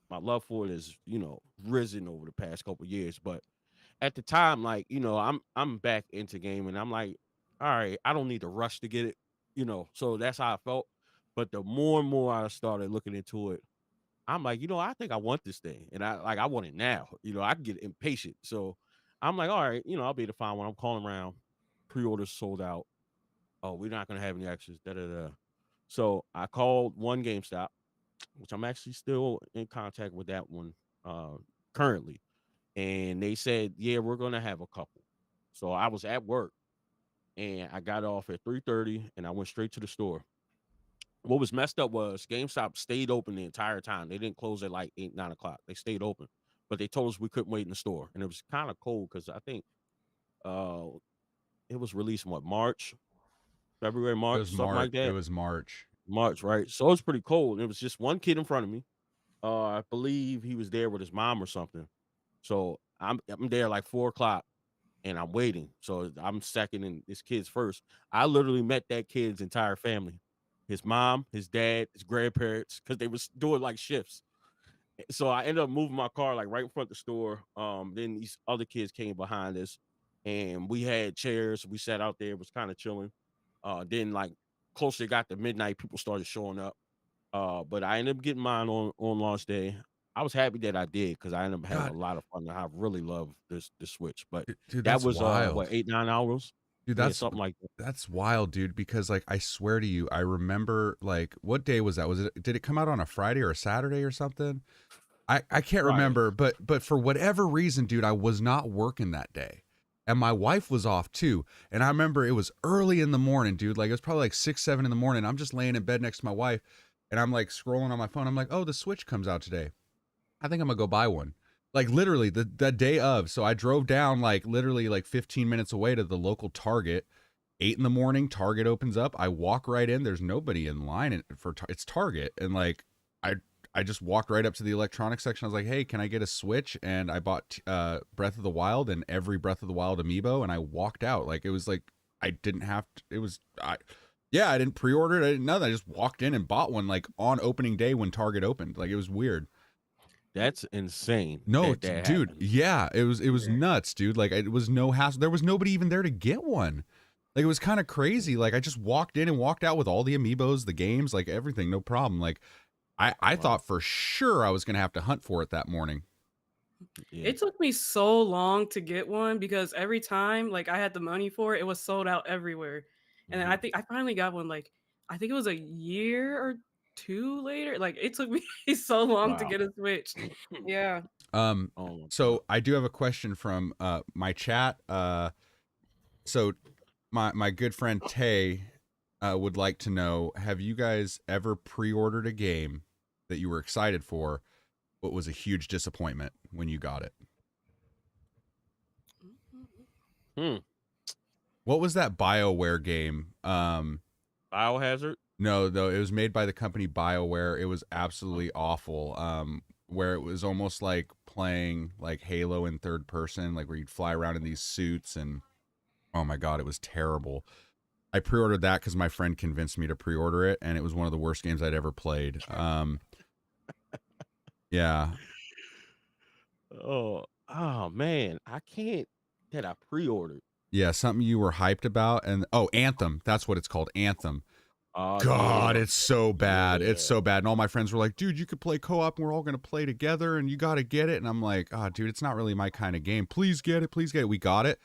my love for it is, you know, risen over the past couple of years. But at the time, like, you know, I'm back into gaming. I'm like, all right, I don't need to rush to get it, you know. So that's how I felt. But the more and more I started looking into it, I'm like, you know, I think I want this thing, and I want it now. You know, I can get impatient. So I'm like, all right, you know, I'll be able to find one. I'm calling around, pre-orders sold out. Oh, we're not gonna have any extras. Da da da. So I called one GameStop, which I'm actually still in contact with that one currently, and they said, yeah, we're gonna have a couple. So I was at work, and I got off at 3:30, and I went straight to the store. What was messed up was GameStop stayed open the entire time. They didn't close at like 8, 9 o'clock. They stayed open, but they told us we couldn't wait in the store, and it was kind of cold because I think it was released in what, March, February, It March, was something March. like that. It was March. March, right? So it was pretty cold. It was just one kid in front of me. I believe he was there with his mom or something. So I'm there like 4 o'clock, and I'm waiting. So I'm second, and this kid's first. I literally met that kid's entire family. His mom, his dad, his grandparents, because they was doing like shifts. So I ended up moving my car like right in front of the store. Then these other kids came behind us, and we had chairs. We sat out there. It was kind of chilling. Then like closer it got to midnight, people started showing up. But I ended up getting mine on launch day. I was happy that I did because I ended up having God. a lot of fun. I really love the Switch. But Dude, that that's was wild. what, 8, 9 hours? Dude, Yeah, that's something like that. That's wild, dude, because like I swear to you, I remember like what day was that? Did it come out on a Friday or a Saturday or something? I can't Right. remember, but for whatever reason, dude, I was not working that day. And my wife was off too. And I remember it was early in the morning, dude. Like it was probably like 6, 7 in the morning. I'm just laying in bed next to my wife and I'm like scrolling on my phone. I'm like, oh, the Switch comes out today. I think I'm gonna go buy one. Like literally the day of. So I drove down like literally like 15 minutes away to the local Target. 8 in the morning, Target opens up. I walk right in. There's nobody in line for it's Target. And like I just walked right up to the electronics section. I was like, hey, can I get a Switch? And I bought Breath of the Wild and every Breath of the Wild amiibo, and I walked out. Like it was like I didn't have to, it was I didn't pre-order it. I didn't nothing. I just walked in and bought one like on opening day when Target opened. Like it was weird. That's insane. No, that dude. happened. Yeah, it was nuts, dude. Like it was no hassle. There was nobody even there to get one. Like it was kind of crazy. Like I just walked in and walked out with all the amiibos, the games, like everything, no problem. Like I thought for sure I was gonna have to hunt for it that morning. Yeah. It took me so long to get one because every time like I had the money for it, it was sold out everywhere. And then I think I finally got one like I think it was a year or 2 later. Like it took me so long to Wow. get a Switch. Yeah. Oh my God. So I do have a question from my chat. So my good friend Tay would like to know, have you guys ever pre-ordered a game that you were excited for, but was a huge disappointment when you got it? What was that BioWare game? Biohazard? No, it was made by the company BioWare. It was absolutely awful. Where it was almost like playing like Halo in third person, like where you'd fly around in these suits, and oh my God, it was terrible. I pre-ordered that because my friend convinced me to pre-order it, and it was one of the worst games I'd ever played. Yeah. Oh man, I can't. That I pre-ordered. Yeah, something you were hyped about, and Anthem. That's what it's called, Anthem. Oh God, yeah. it's so bad. It's Yeah. so bad. And all my friends were like, dude, you could play co-op and we're all going to play together and you got to get it. And I'm like, oh, dude, it's not really my kind of game. Please get it. Please get it. We got it.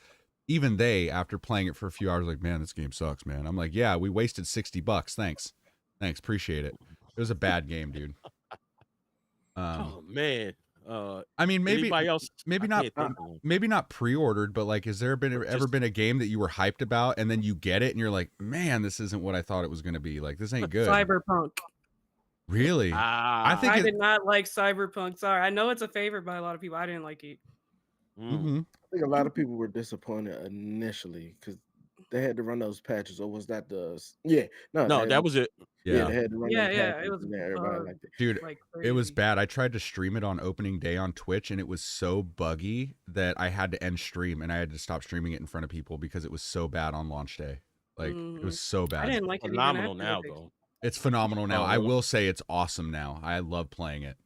Even they, after playing it for a few hours, like, man, this game sucks, man. I'm like, yeah, we wasted $60. Thanks. Appreciate it. It was a bad game, dude. Oh man. I mean, Anybody else? maybe I not, can't think of one. maybe not pre-ordered, but like, has there Or ever just- been a game that you were hyped about and then you get it and you're like, man, this isn't what I thought it was going to be. Like, this ain't good. Cyberpunk. Really? I think I it- did not like Cyberpunk. Sorry, I know it's a favorite by a lot of people. I didn't like it. Mhm. I think a lot of people were disappointed initially because they had to run those patches. Or was that the? Yeah, No, that was it. Yeah. they had to run. Yeah, them yeah, patches, it was, and then everybody liked it. Dude, like it was crazy. bad. I tried to stream it on opening day on Twitch and it was so buggy that I had to end stream and I had to stop streaming it in front of people because it was so bad on launch day. Like, it was so I bad. didn't like it even Phenomenal after now they fixed though. It's phenomenal now. Oh, I really? will say it's awesome now. I love playing it.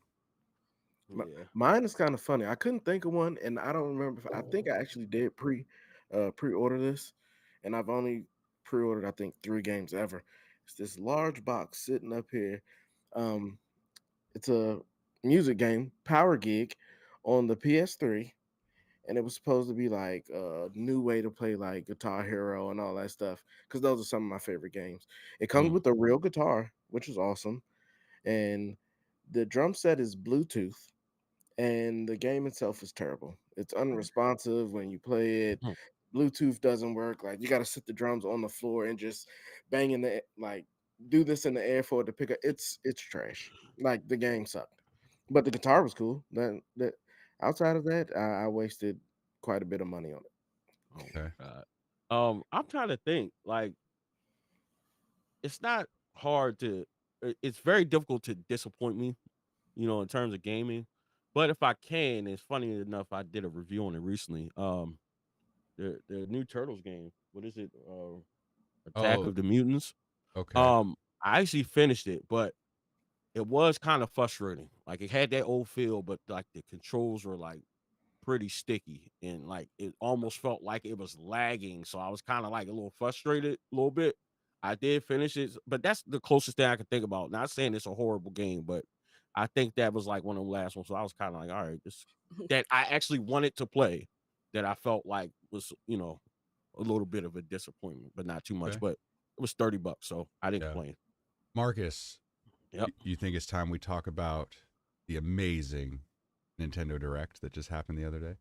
Yeah. Mine is kind of funny. I couldn't think of one, and I don't remember. I think I actually did pre-order this, and I've only pre-ordered I think 3 games ever. It's this large box sitting up here. It's a music game, Power Gig, on the PS3, and it was supposed to be like a new way to play like Guitar Hero and all that stuff. Because those are some of my favorite games. It comes with a real guitar, which is awesome, and the drum set is Bluetooth. And the game itself is terrible. It's unresponsive when you play it. Hmm. Bluetooth doesn't work. Like you got to sit the drums on the floor and just bang in the like do this in the air for it to pick up. It's trash. Like the game sucked, but the guitar was cool. That outside of that, I wasted quite a bit of money on it. Oh Okay. my God. I'm trying to think. Like, it's not hard to. It's very difficult to disappoint me, in terms of gaming. But if I can, it's funny enough. I did a review on it recently. The new Turtles game. What is it? Attack Oh, of the Mutants. okay. I actually finished it, but it was kind of frustrating. Like it had that old feel, but like the controls were like pretty sticky and like it almost felt like it was lagging. So I was kind of like a little frustrated a little bit. I did finish it, but that's the closest thing I could think about. Not saying it's a horrible game, but I think that was like one of the last ones. So I was kind of like, all right, this that I actually wanted to play, that I felt like was, a little bit of a disappointment, but not too much. Okay. But it was $30, so I didn't Yeah. complain. Marcus, Yep. you think it's time we talk about the amazing Nintendo Direct that just happened the other day?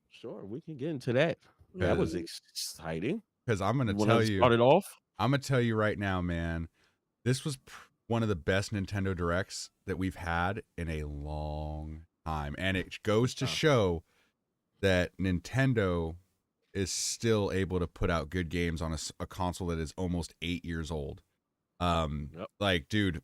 Sure, we can get into that. That was Mhm. exciting. Because I'm going You to wanna tell you. start it off? I'm gonna tell you right now, man. This was one of the best Nintendo Directs that we've had in a long time, and it goes to show that Nintendo is still able to put out good games on a console that is almost 8 years old. Yep. Like, dude,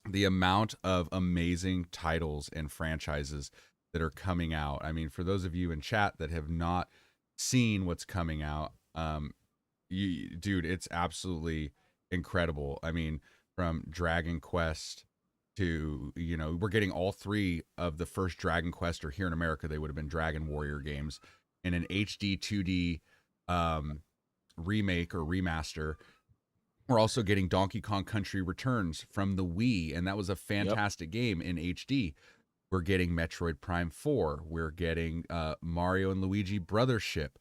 the amount of amazing titles and franchises that are coming out. I mean, for those of you in chat that have not seen what's coming out, dude, it's absolutely incredible. I mean, from Dragon Quest to, we're getting all 3 of the first Dragon Quest, or here in America, they would have been Dragon Warrior games, in an HD 2D remake or remaster. We're also getting Donkey Kong Country Returns from the Wii, and that was a fantastic game in HD. We're getting Metroid Prime 4. We're getting Mario and Luigi Brothership.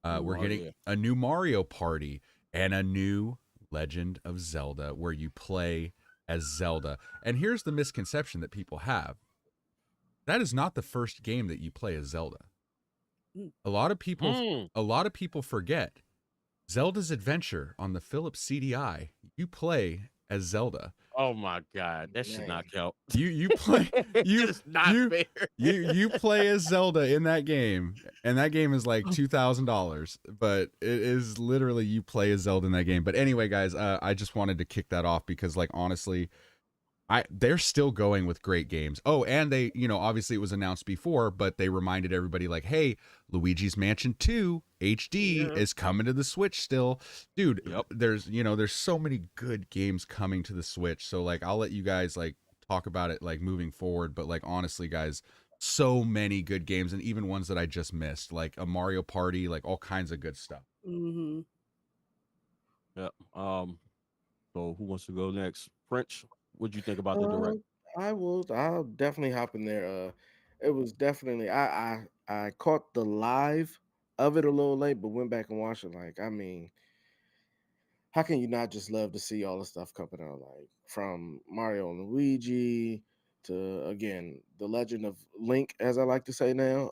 We're getting a new Mario Party and a new Legend of Zelda where you play as Zelda. And here's the misconception that people have. That is not the first game that you play as Zelda. A lot of people forget Zelda's Adventure on the Philips CDI. You play as Zelda. Oh my God, that should not count. You play It's not fair. you play as Zelda in that game, and that game is like $2,000, but it is literally you play as Zelda in that game. But anyway, guys, I just wanted to kick that off because, like, honestly, they're still going with great games. Oh, and they, obviously it was announced before, but they reminded everybody like, hey, Luigi's Mansion 2 HD Yeah. is coming to the Switch still. Dude, Yep. there's so many good games coming to the Switch. So like I'll let you guys like talk about it like moving forward, but like honestly guys, so many good games and even ones that I just missed, like a Mario Party, like all kinds of good stuff. Mm-hmm. Yep. So who wants to go next? French, what'd you think about the Uh, direct? I'll definitely hop in there. It was definitely I caught the live of it a little late, but went back and watched it. Like, I mean, how can you not just love to see all the stuff coming out? Like from Mario and Luigi to again the Legend of Link, as I like to say now,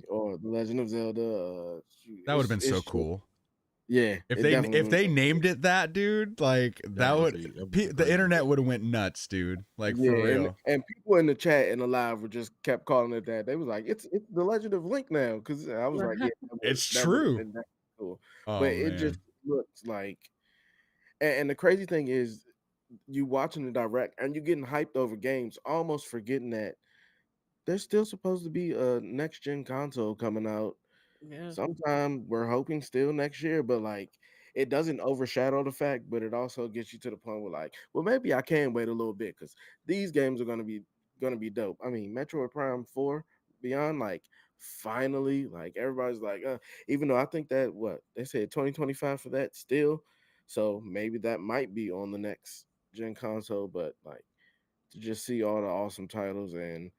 or the Legend of Zelda. That would have been so It's just, cool. yeah, it definitely If was. they named it that, dude, like That'd be the crazy. internet would have went nuts, dude. Like for Yeah, real. and people in the chat and the live were just kept calling it that. They was like, it's the Legend of Link now, because I was like, yeah, It's that would have true. been that cool. But Oh it just man. looks like, and the crazy thing is, you watching the direct and you getting hyped over games, almost forgetting that there's still supposed to be a next gen console coming out Yeah. sometime. We're hoping still next year, but like it doesn't overshadow the fact, but it also gets you to the point where like, well, maybe I can wait a little bit because these games are gonna be dope. I mean, Metroid Prime 4 Beyond, like finally, like everybody's like, even though I think that what they said 2025 for that still, so maybe that might be on the next gen console, but like to just see all the awesome titles and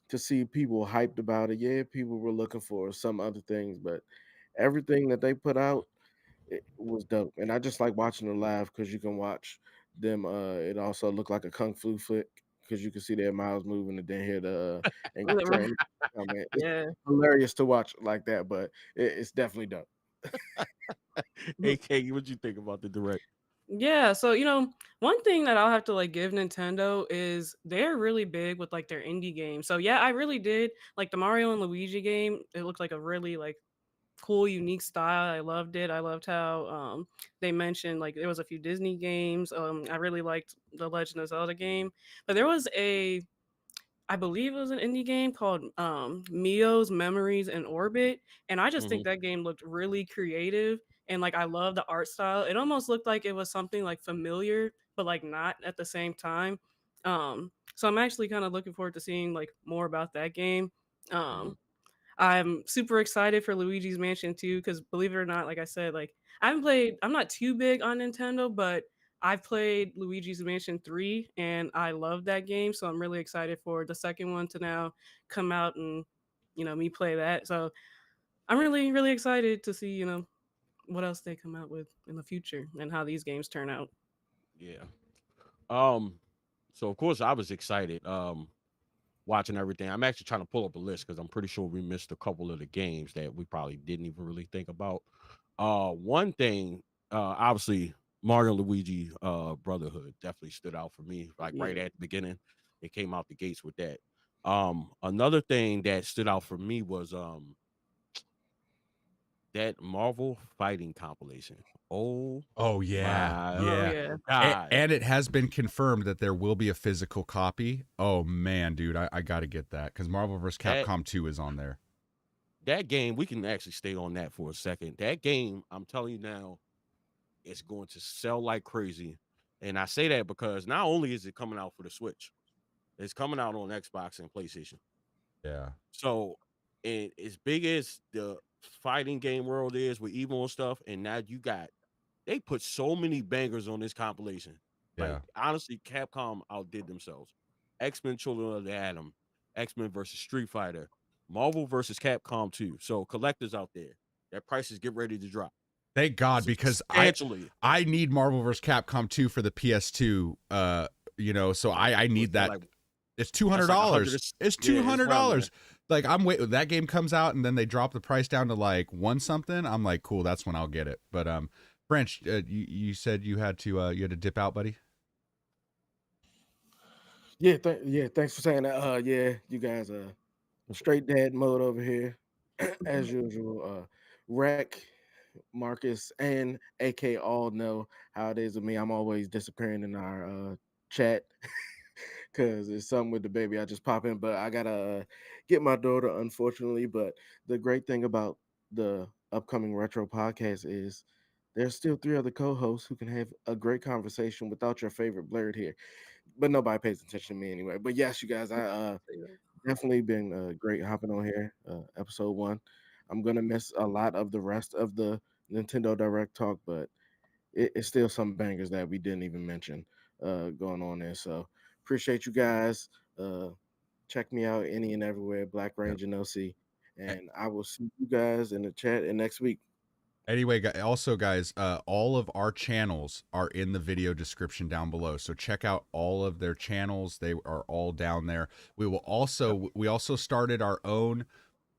to see people hyped about it. Yeah, people were looking for some other things, but everything that they put out, it was dope. And I just like watching them live because you can watch them. It also looked like a kung fu flick because you can see their mouths moving and then hear the and train. I mean, it's Yeah. hilarious to watch like that, but it's definitely dope. AK, what'd you think about the direct? Yeah, so one thing that I'll have to like give Nintendo is they're really big with like their indie games. So yeah, I really did like the Mario and Luigi game. It looked like a really like cool, unique style. I loved it. I loved how they mentioned like there was a few Disney games. I really liked the Legend of Zelda game, but there was I believe it was an indie game called Mio's Memories in Orbit. And I just think Mm-hmm. that game looked really creative. And like I love the art style. It almost looked like it was something like familiar, but like not at the same time. So I'm actually kind of looking forward to seeing like more about that game. Mm-hmm. Um, I'm super excited for Luigi's Mansion 2 because believe it or not, like I said, like I'm not too big on Nintendo, but I've played Luigi's Mansion 3 and I love that game. So I'm really excited for the second one to now come out and, me play that. So I'm really, really excited to see, what else they come out with in the future and how these games turn out. Yeah. Um. So of course I was excited. Watching everything. I'm actually trying to pull up a list because I'm pretty sure we missed a couple of the games that we probably didn't even really think about. One thing, obviously, Mario and Luigi Brotherhood definitely stood out for me. Like Yeah. right at the beginning, they came out the gates with that. Another thing that stood out for me was that Marvel fighting compilation. Oh Oh yeah. my Oh, Yeah. yeah. god. And it has been confirmed that there will be a physical copy. Oh man, dude, I got to get that cuz Marvel vs. That Capcom 2 is on there. that game, we can actually stay on that for a second. That game, I'm telling you now, it's going to sell like crazy. And I say that because not only is it coming out for the Switch, it's coming out on Xbox and PlayStation. Yeah. So, and as big as the fighting game world is with Evo and stuff, and now they put so many bangers on this compilation. Like Yeah. honestly, Capcom outdid themselves. X-Men Children of the Atom, X-Men versus Street Fighter, Marvel versus Capcom 2. So collectors out there, their prices get ready to drop Thank God because substantially. I need Marvel vs. Capcom 2 for the PS2 so I So it's need that. like It's that's like 100. $200. It's Yeah, it's around there. $200. Like I'm wait that game comes out and then they drop the price down to like one something. I'm like, cool, that's when I'll get it. But French, you said you had to dip out, buddy. Yeah, thanks for saying that. Yeah, you guys straight dad mode over here as usual. Rec, Marcus, and AK all know how it is with me. I'm always disappearing in our chat because it's something with the baby. I just pop in, but I gotta get my daughter, unfortunately. But the great thing about the upcoming retro podcast is there's still 3 other co-hosts who can have a great conversation without your favorite blurred here. But nobody pays attention to me anyway. But yes, you guys, I definitely been great hopping on here. Episode 1. I'm gonna miss a lot of the rest of the Nintendo Direct talk, but it's still some bangers that we didn't even mention going on there. So appreciate you guys. Check me out any and everywhere, Black Yep. Ranger No C. A- And I will see you guys in the chat and next week. Anyway, also guys, all of our channels are in the video description down below. So check out all of their channels. They are all down there. We also started our own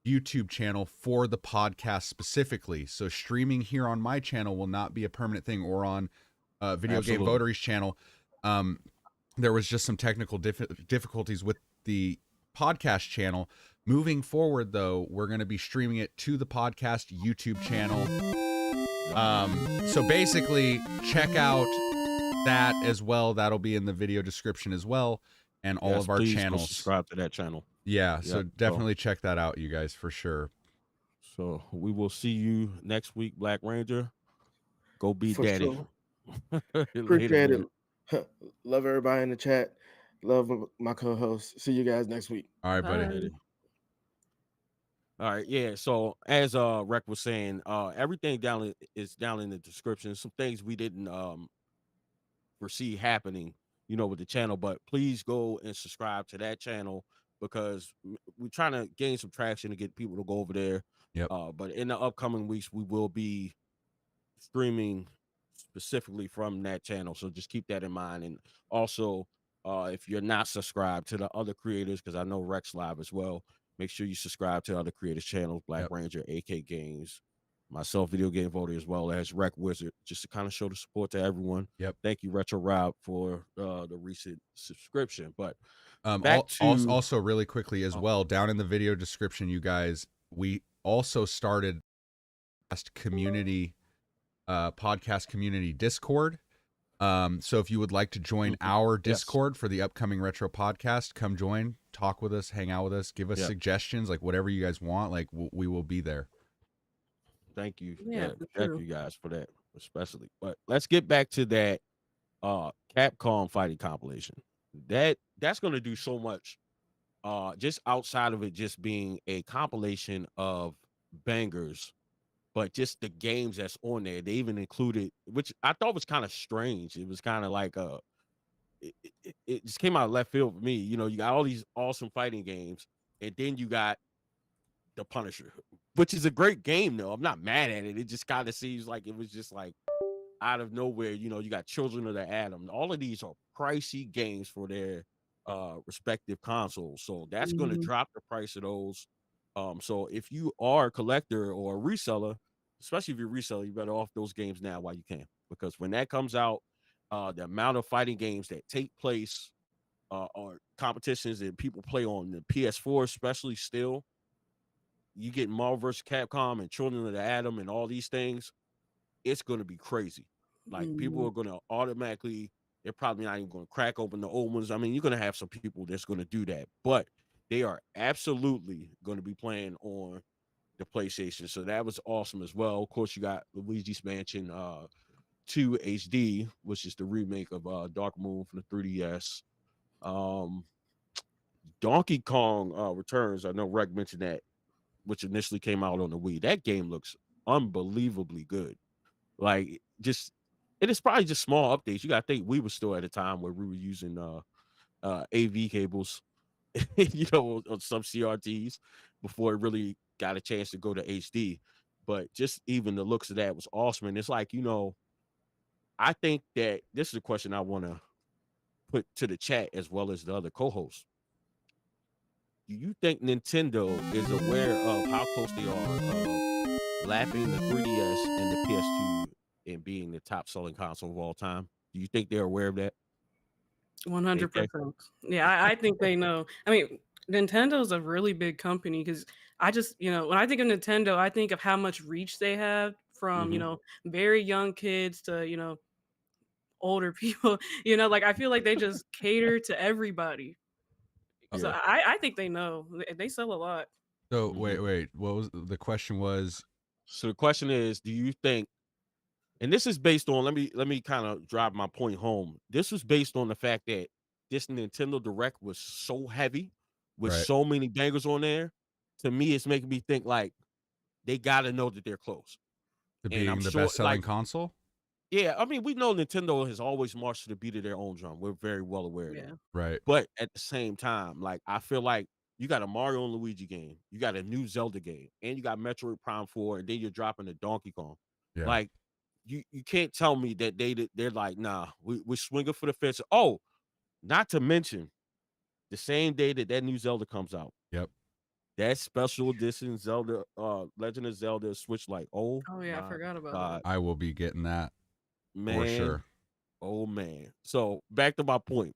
YouTube channel for the podcast specifically. So streaming here on my channel will not be a permanent thing, or on Video Game Absolutely. Votary's channel. There was just some technical difficulties with the podcast channel. Moving forward, though, we're going to be streaming it to the podcast YouTube channel. So basically, check out that as well. That'll be in the video description as well, and all of our please go channels. subscribe to that channel. Yeah, so Yep. definitely check that out, you guys, for sure. So we will see you next week, Black Ranger. Go be For daddy. sure. Later, Appreciate man. it. Love everybody in the chat. Love my co-host. See you guys next week. All right, buddy. Later. All right, yeah. So as Rec was saying, everything is down in the description. Some things we didn't foresee happening, with the channel, but please go and subscribe to that channel because we're trying to gain some traction to get people to go over there. Yep. But in the upcoming weeks, we will be streaming specifically from that channel. So just keep that in mind. And also, if you're not subscribed to the other creators, because I know Rex Live as well, make sure you subscribe to other creators' channels, BlakRanger, AkayGames, myself, Video Game Voter, as well as RectWizard, just to kind of show the support to everyone. Yep. Thank you, Retro Rob, for the recent subscription. But also really quickly as well, down in the video description, you guys, we also started podcast community Discord. So if you would like to join our Discord for the upcoming retro podcast, come join, talk with us, hang out with us, give us suggestions, like whatever you guys want, like we will be there. Thank you. Thank you guys for that, especially. But let's get back to that Capcom fighting compilation. That's going to do so much just outside of it just being a compilation of bangers, but just the games that's on there. They even included, which I thought was kind of strange. It was kind of like it just came out of left field for me. You got all these awesome fighting games, and then you got The Punisher, which is a great game though. I'm not mad at it. It just kind of seems like it was just like out of nowhere. You got Children of the Atom. All of these are pricey games for their respective consoles. So that's going to drop the price of those. So if you are a collector or a reseller, especially if you're a reseller, you better off those games now while you can, because when that comes out, the amount of fighting games that take place or competitions that people play on the PS4, especially still, you get Marvel vs. Capcom and Children of the Atom and all these things, it's going to be crazy. Like people are going to automatically, they're probably not even going to crack open the old ones. I mean, you're going to have some people that's going to do that, but they are absolutely going to be playing on the PlayStation. So that was awesome as well. Of course, you got Luigi's Mansion 2 HD, which is the remake of Dark Moon from the 3DS. Donkey Kong Returns, I know Reg mentioned that, which initially came out on the Wii. That game looks unbelievably good. Like, it is probably just small updates. You got to think we were still at a time where we were using AV cables, on some CRTs before it really got a chance to go to HD. But just even the looks of that was awesome. And it's like, I think that this is a question I want to put to the chat as well as the other co-hosts. Do you think Nintendo is aware of how close they are of lapping the 3DS and the PS2 and being the top selling console of all time? Do you think they're aware of that? 100%. Yeah, I think they know. I mean, Nintendo's a really big company because I just, when I think of Nintendo, I think of how much reach they have from, very young kids to, older people. You know, like I feel like they just cater to everybody. So Yeah. I think they know. They sell a lot. So Mhm. wait. What was the question? Was So the question is, do you think, and this is based on, let me kind of drive my point home. This was based on the fact that this Nintendo Direct was so heavy with right so many bangers on there. To me, it's making me think like they got to know that they're close. to And I'm being the sure, best selling like, console? yeah, I mean, we know Nintendo has always marched to the beat of their own drum. We're very well aware of that. Yeah. Right. But at the same time, like, I feel like you got a Mario and Luigi game, you got a new Zelda game, and you got Metroid Prime 4, and then you're dropping a Donkey Kong. Yeah. Like, you can't tell me that they're like, nah, we're swinging for the fence. Oh, not to mention the same day that that new Zelda comes out, Yep. that special edition Zelda, Legend of Zelda Switch, like, oh Oh yeah, I my forgot about that. god, I will be getting that for man, sure. oh man. So back to my point.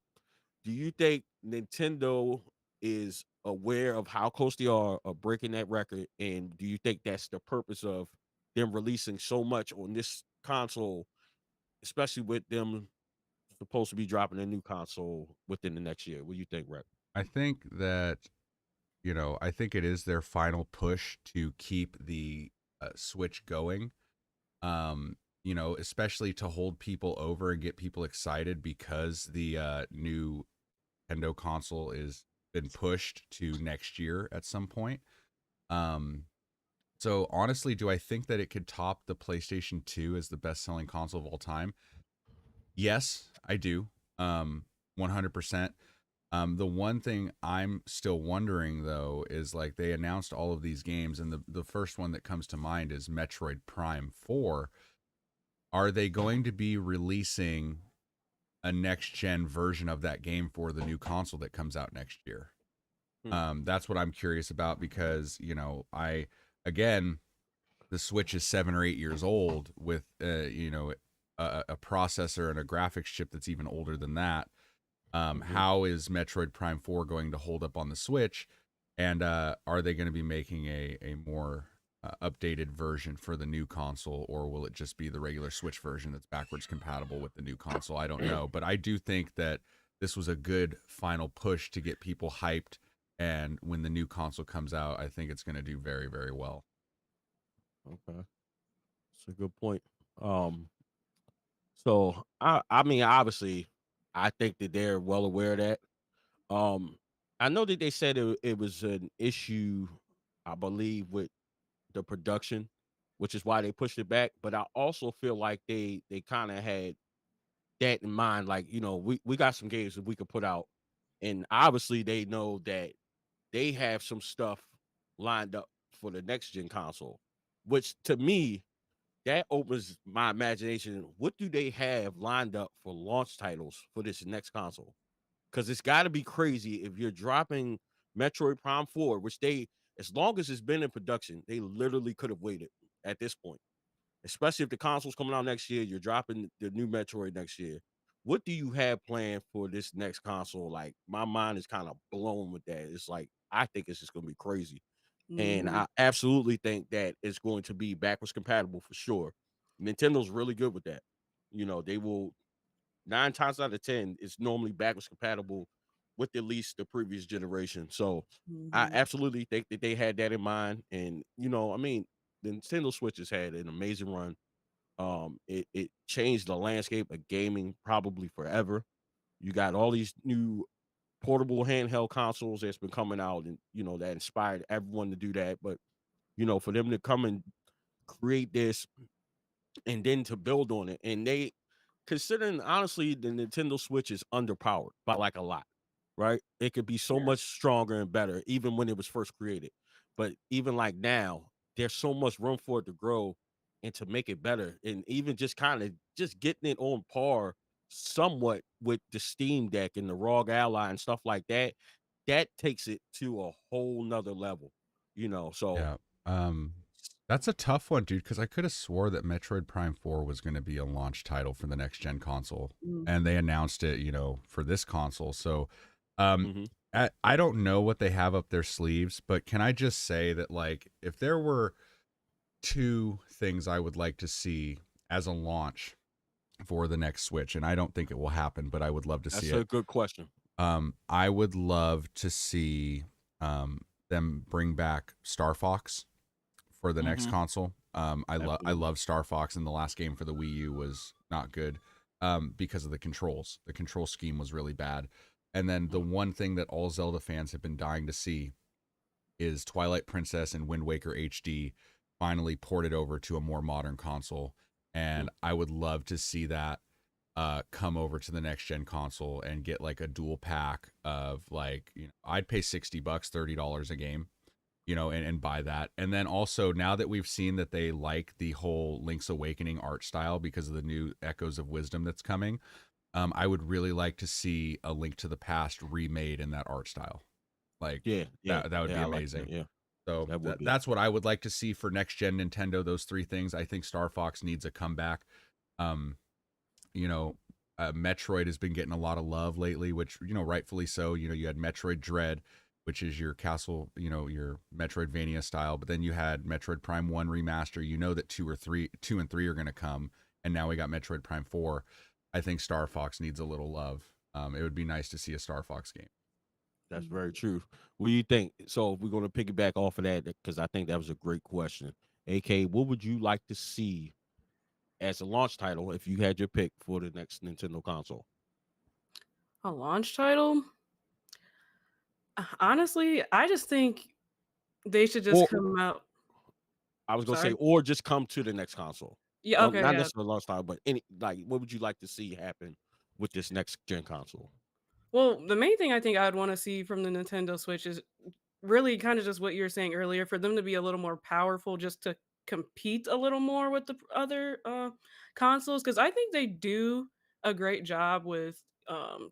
Do you think Nintendo is aware of how close they are of breaking that record? And do you think that's the purpose of them releasing so much on this console, especially with them supposed to be dropping a new console within the next year? What do you think, Rep? I think that I think it is their final push to keep the Switch going. Especially to hold people over and get people excited because the new Nintendo console is been pushed to next year at some point. Um, so honestly, do I think that it could top the PlayStation 2 as the best-selling console of all time? Yes, I do. 100%. The one thing I'm still wondering though is like they announced all of these games, and the first one that comes to mind is Metroid Prime 4. Are they going to be releasing a next gen version of that game for the new console that comes out next year? That's what I'm curious about because, again, the Switch is 7 or 8 years old with, a processor and a graphics chip that's even older than that. How is Metroid Prime 4 going to hold up on the Switch? And are they going to be making a more updated version for the new console, or will it just be the regular Switch version that's backwards compatible with the new console? I don't know. But I do think that this was a good final push to get people hyped. And when the new console comes out, I think it's going to do very, very well. Okay, that's a good point. Um, so I mean, obviously, I think that they're well aware of that. Um, I know that they said it was an issue, I believe, with the production, which is why they pushed it back. But I also feel like they kind of had that in mind. Like, we got some games that we could put out, and obviously they know that they have some stuff lined up for the next gen console, which to me that opens my imagination. What do they have lined up for launch titles for this next console? Because it's got to be crazy if you're dropping Metroid Prime 4, which they, as long as it's been in production, they literally could have waited at this point. Especially if the console's coming out next year, you're dropping the new Metroid next year. What do you have planned for this next console? Like, my mind is kind of blown with that. It's like, I think it's just going to be crazy. And Hmm. I absolutely think that it's going to be backwards compatible for sure. Nintendo's really good with that. They will 9 times out of 10, it's normally backwards compatible with at least the previous generation. So I Hmm. absolutely think that they had that in mind. And I mean, the Nintendo Switch has had an amazing run. It changed the landscape of gaming probably forever. You got all these new portable handheld consoles that's been coming out, and that inspired everyone to do that. But for them to come and create this and then to build on it, and they, considering honestly the Nintendo Switch is underpowered by like a lot, right? It could be so Yeah. much stronger and better even when it was first created. But even like now, there's so much room for it to grow and to make it better. And even just kind of just getting it on par somewhat with the Steam Deck and the ROG Ally and stuff like that, that takes it to a whole nother level. So Yeah. That's a tough one, dude, because I could have swore that Metroid Prime 4 was going to be a launch title for the next gen console. And they Hmm. announced it, for this console. So um mhm. I don't know what they have up their sleeves, but can I just say that like if there were two things I would like to see as a launch for the next Switch, and I don't think it will happen, but I would love to see That's a it. good question. I would love to see them bring back Star Fox for the next console. I love Star Fox, and the last game for the Wii U was not good because of the controls. The control scheme was really bad. And then the one thing that all Zelda fans have been dying to see is Twilight Princess and Wind Waker HD finally ported over to a more modern console. And I would love to see that come over to the next gen console and get like a dual pack of like, I'd pay $60, $30 a game, and buy that. And then also, now that we've seen that they like the whole Link's Awakening art style because of the new Echoes of Wisdom that's coming, I would really like to see A Link to the Past remade in that art style. Like, that would be amazing. Like So that's what I would like to see for next gen Nintendo. Those three things. I think Star Fox needs a comeback. Metroid has been getting a lot of love lately, which, rightfully so. You had Metroid Dread, which is your castle, your Metroidvania style, but then you had Metroid Prime 1 remaster. That 2 and 3 are going to come, and now we got Metroid Prime 4. I think Star Fox needs a little love. It would be nice to see a Star Fox game. That's very true. What do you think? So we're going to piggyback off of that because I think that was a great question. AK, what would you like to see as a launch title if you had your pick for the next Nintendo console? A launch title? Honestly, I just think they should just come out. I was going to say, or just come to the next console. Yeah, okay. Not necessarily launch title, but what would you like to see happen with this next gen console? Well, the main thing I think I'd want to see from the Nintendo Switch is really kind of just what you were saying earlier, for them to be a little more powerful, just to compete a little more with the other consoles, because I think they do a great job with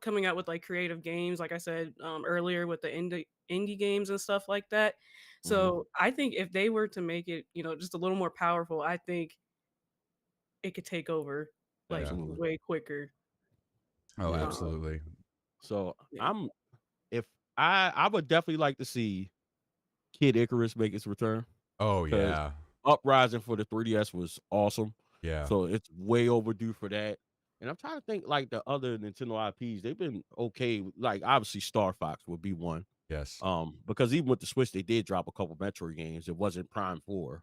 coming out with like creative games, like I said earlier, with the indie games and stuff like that. So I think if they were to make it, just a little more powerful, I think it could take over like way quicker. Oh, absolutely. So I would definitely like to see Kid Icarus make its return. Oh yeah. Uprising for the 3DS was awesome. Yeah. So it's way overdue for that. And I'm trying to think like the other Nintendo IPs, they've been okay. Like obviously Star Fox would be one. Yes. Because even with the Switch, they did drop a couple Metroid games. It wasn't Prime 4.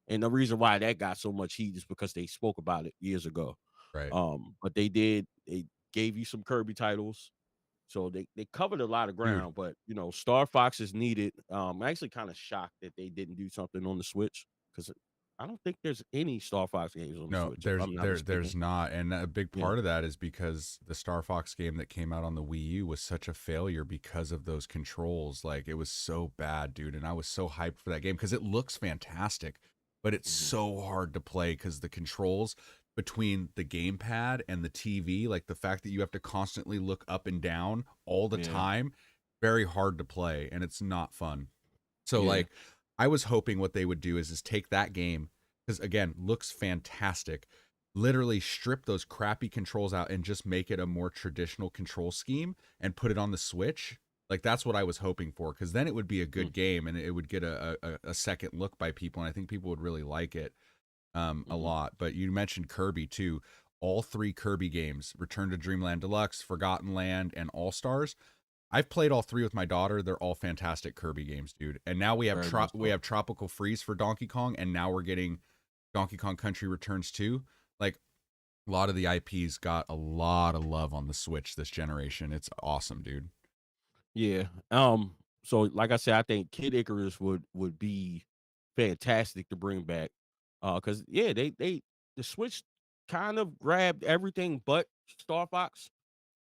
And the reason why that got so much heat is because they spoke about it years ago. Right. But they gave you some Kirby titles. So they covered a lot of ground, but Star Fox is needed. I'm actually kind of shocked that they didn't do something on the Switch because I don't think there's any Star Fox games on the Switch. There's not, and a big part of that is because the Star Fox game that came out on the Wii U was such a failure because of those controls. Like, it was so bad, dude, and I was so hyped for that game because it looks fantastic, but it's so hard to play because the controls between the gamepad and the TV, like the fact that you have to constantly look up and down all the time, very hard to play, and it's not fun. So like, I was hoping what they would do is take that game, because again, looks fantastic, literally strip those crappy controls out and just make it a more traditional control scheme and put it on the Switch. Like, that's what I was hoping for, because then it would be a good game and it would get a second look by people, and I think people would really like it a lot. But you mentioned Kirby too. All 3 Kirby games, Return to Dreamland Deluxe, Forgotten Land, and All Stars, I've played all 3 with my daughter. They're all fantastic Kirby games, dude. And now we have Tropical Freeze for Donkey Kong, and now we're getting Donkey Kong Country Returns 2. Like, a lot of the IPs got a lot of love on the Switch this generation. It's awesome, dude. Yeah. So like I said, I think Kid Icarus would be fantastic to bring back. Because the Switch kind of grabbed everything but Star Fox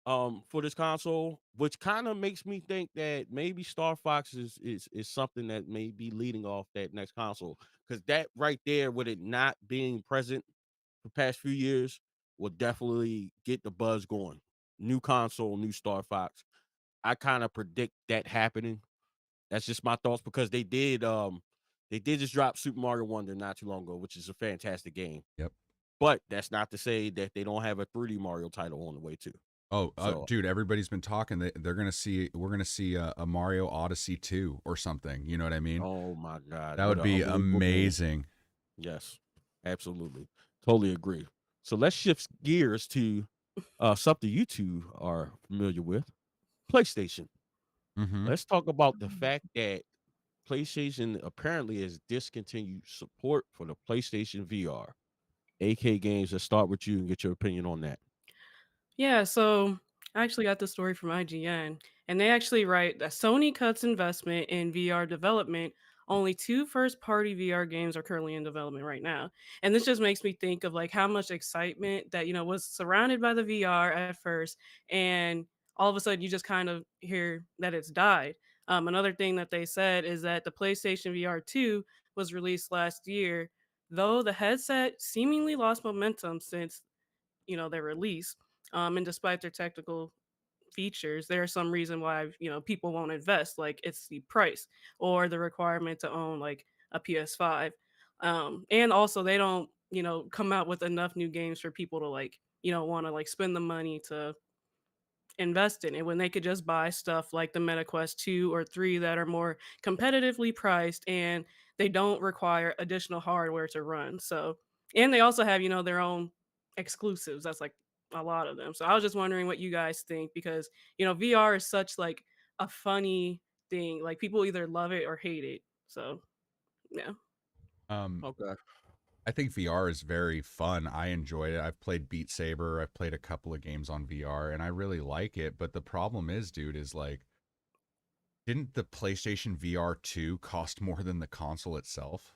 for this console, which kind of makes me think that maybe Star Fox is something that may be leading off that next console, because that right there, with it not being present for the past few years, will definitely get the buzz going. New console, new Star Fox. I kind of predict that happening. That's just my thoughts, because they did just drop Super Mario Wonder not too long ago, which is a fantastic game. Yep. But that's not to say that they don't have a 3D Mario title on the way too. Oh, dude, everybody's been talking. We're gonna see a Mario Odyssey 2 or something. You know what I mean? Oh my God, that would be amazing. Yes, absolutely, totally agree. So let's shift gears to something you two are familiar with, PlayStation. Mm-hmm. Let's talk about the fact that PlayStation apparently has discontinued support for the PlayStation VR. AK Games, let's start with you and get your opinion on that. Yeah, so I actually got this story from IGN, and they actually write that Sony cuts investment in VR development. Only two first-party VR games are currently in development right now, and this just makes me think of like how much excitement that was surrounded by the VR at first, and all of a sudden you just kind of hear that it's died. Another thing that they said is that the PlayStation VR 2 was released last year, though the headset seemingly lost momentum since their release. And despite their technical features, there's some reason why people won't invest. Like it's the price or the requirement to own like a PS5, and also they don't come out with enough new games for people to like want to like spend the money to invest in it when they could just buy stuff like the MetaQuest 2 or 3 that are more competitively priced and they don't require additional hardware to run. So, and they also have, their own exclusives. That's like a lot of them. So I was just wondering what you guys think because, VR is such like a funny thing. Like people either love it or hate it. So, yeah. Um, Okay. I think VR is very fun. I enjoy it. I've played Beat Saber. I've played a couple of games on VR, and I really like it. But the problem is, dude, is like, didn't the PlayStation VR 2 cost more than the console itself?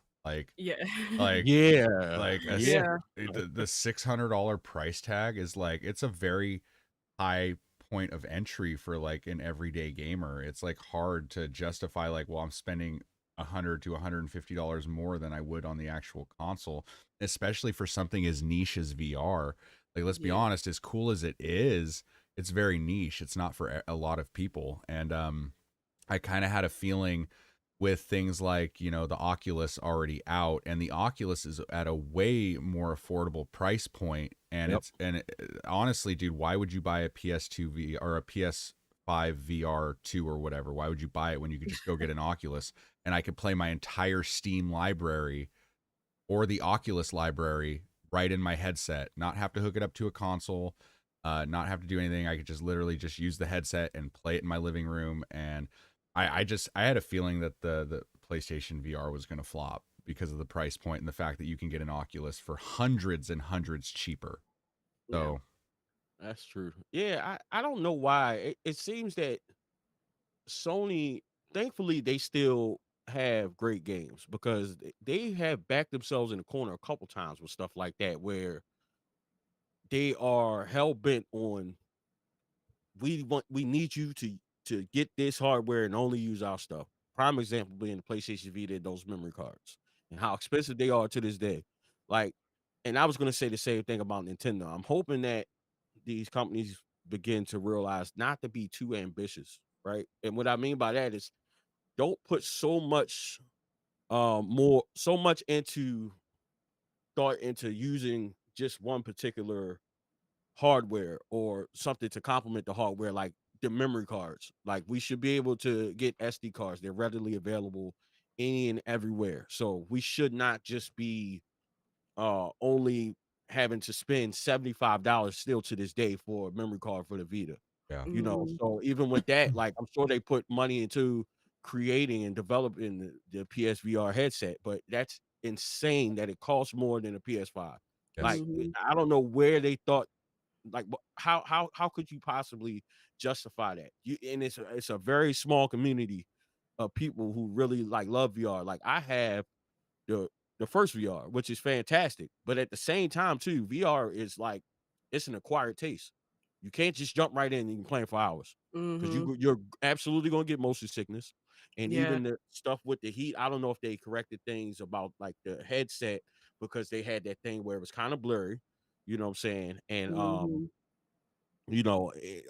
Yeah. Like, Yeah. like Yeah. Yeah. the $600 price tag is like it's a very high point of entry for like an everyday gamer. It's like hard to justify like, well, I'm spending $100 to $150 more than I would on the actual console, especially for something as niche as VR. Like, let's be Yeah. honest, as cool as it is, it's very niche. It's not for a lot of people. And I kind of had a feeling with things like, the Oculus already out, and the Oculus is at a way more affordable price point, and Yep. honestly, dude, why would you buy a PS2 V or a PS5 VR 2 or whatever? Why would you buy it when you could just go get an Oculus and I could play my entire Steam library or the Oculus library right in my headset, not have to hook it up to a console, not have to do anything. I could just literally just use the headset and play it in my living room. And I had a feeling that the PlayStation VR was going to flop because of the price point and the fact that you can get an Oculus for hundreds and hundreds cheaper. Yeah. So That's true. Yeah, I don't know why. It seems that Sony, thankfully, they still have great games because they have backed themselves in the corner a couple times with stuff like that, where they are hell bent on we need you to get this hardware and only use our stuff. Prime example being the PlayStation Vita and those memory cards and how expensive they are to this day. Like, and I was gonna say the same thing about Nintendo. I'm hoping that these companies begin to realize not to be too ambitious, right? And what I mean by that is don't put so much into thought into using just one particular hardware or something to complement the hardware, like the memory cards. Like we should be able to get SD cards. They're readily available any and everywhere. So we should not just be only having to spend $75 still to this day for a memory card for the Vita. yeah, Mhm. So even with that, like I'm sure they put money into creating and developing the PSVR headset, but that's insane that it costs more than a PS5. yes, Like Mhm. I don't know where they thought like how could you possibly justify that? And it's a very small community of people who really like love VR. Like I have the the first VR, which is fantastic. But at the same time, too, VR is like it's an acquired taste. You can't just jump right in and you can play for hours because Mhm. you're absolutely gonna get motion sickness, and Yeah. even the stuff with the heat. I don't know if they corrected things about like the headset because they had that thing where it was kind of blurry. You know what I'm saying? And Mhm.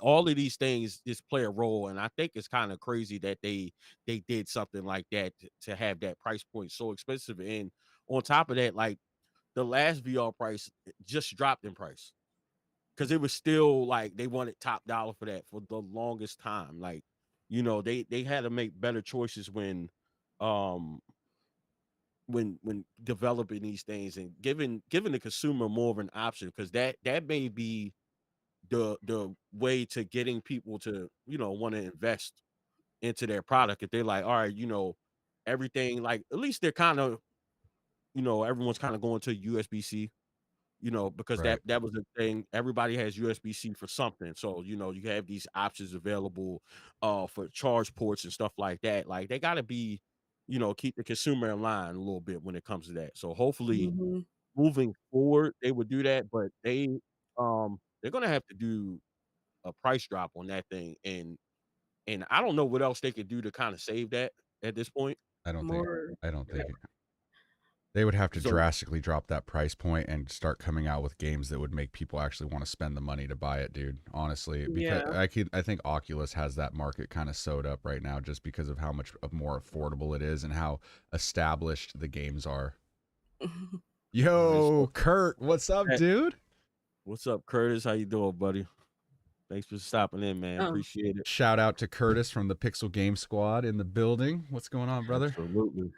all of these things just play a role, and I think it's kind of crazy that they did something like that to have that price point so expensive. And on top of that, like the last VR price just dropped in price because it was still like they wanted top dollar for that for the longest time. Like, they had to make better choices when um when developing these things and giving the consumer more of an option, because that may be the way to getting people to, you know, want to invest into their product. If they're like, all right, you know, everything, like, at least they're kind of, you know, everyone's kind of going to USB-C, you know, because Right. that was the thing. Everybody has USB-C for something. So, you know, you have these options available for charge ports and stuff like that. Like, they got to be, you know, keep the consumer in line a little bit when it comes to that. So hopefully Hmm. moving forward, they would do that, but they're gonna have to do a price drop on that thing, and I don't know what else they could do to kind of save that at this point. I don't think More. I don't think they would have to So drastically drop that price point and start coming out with games that would make people actually want to spend the money to buy it, dude. Honestly, because Yeah. I think Oculus has that market kind of sewed up right now just because of how much more affordable it is and how established the games are. all right, so Yo, Kurt, what's up, dude? what's up, Curtis? How you doing, buddy? Thanks for stopping in, man. Oh. Appreciate it. Shout out to Curtis from the Pixel Game Squad in the building. What's going on, brother? Absolutely.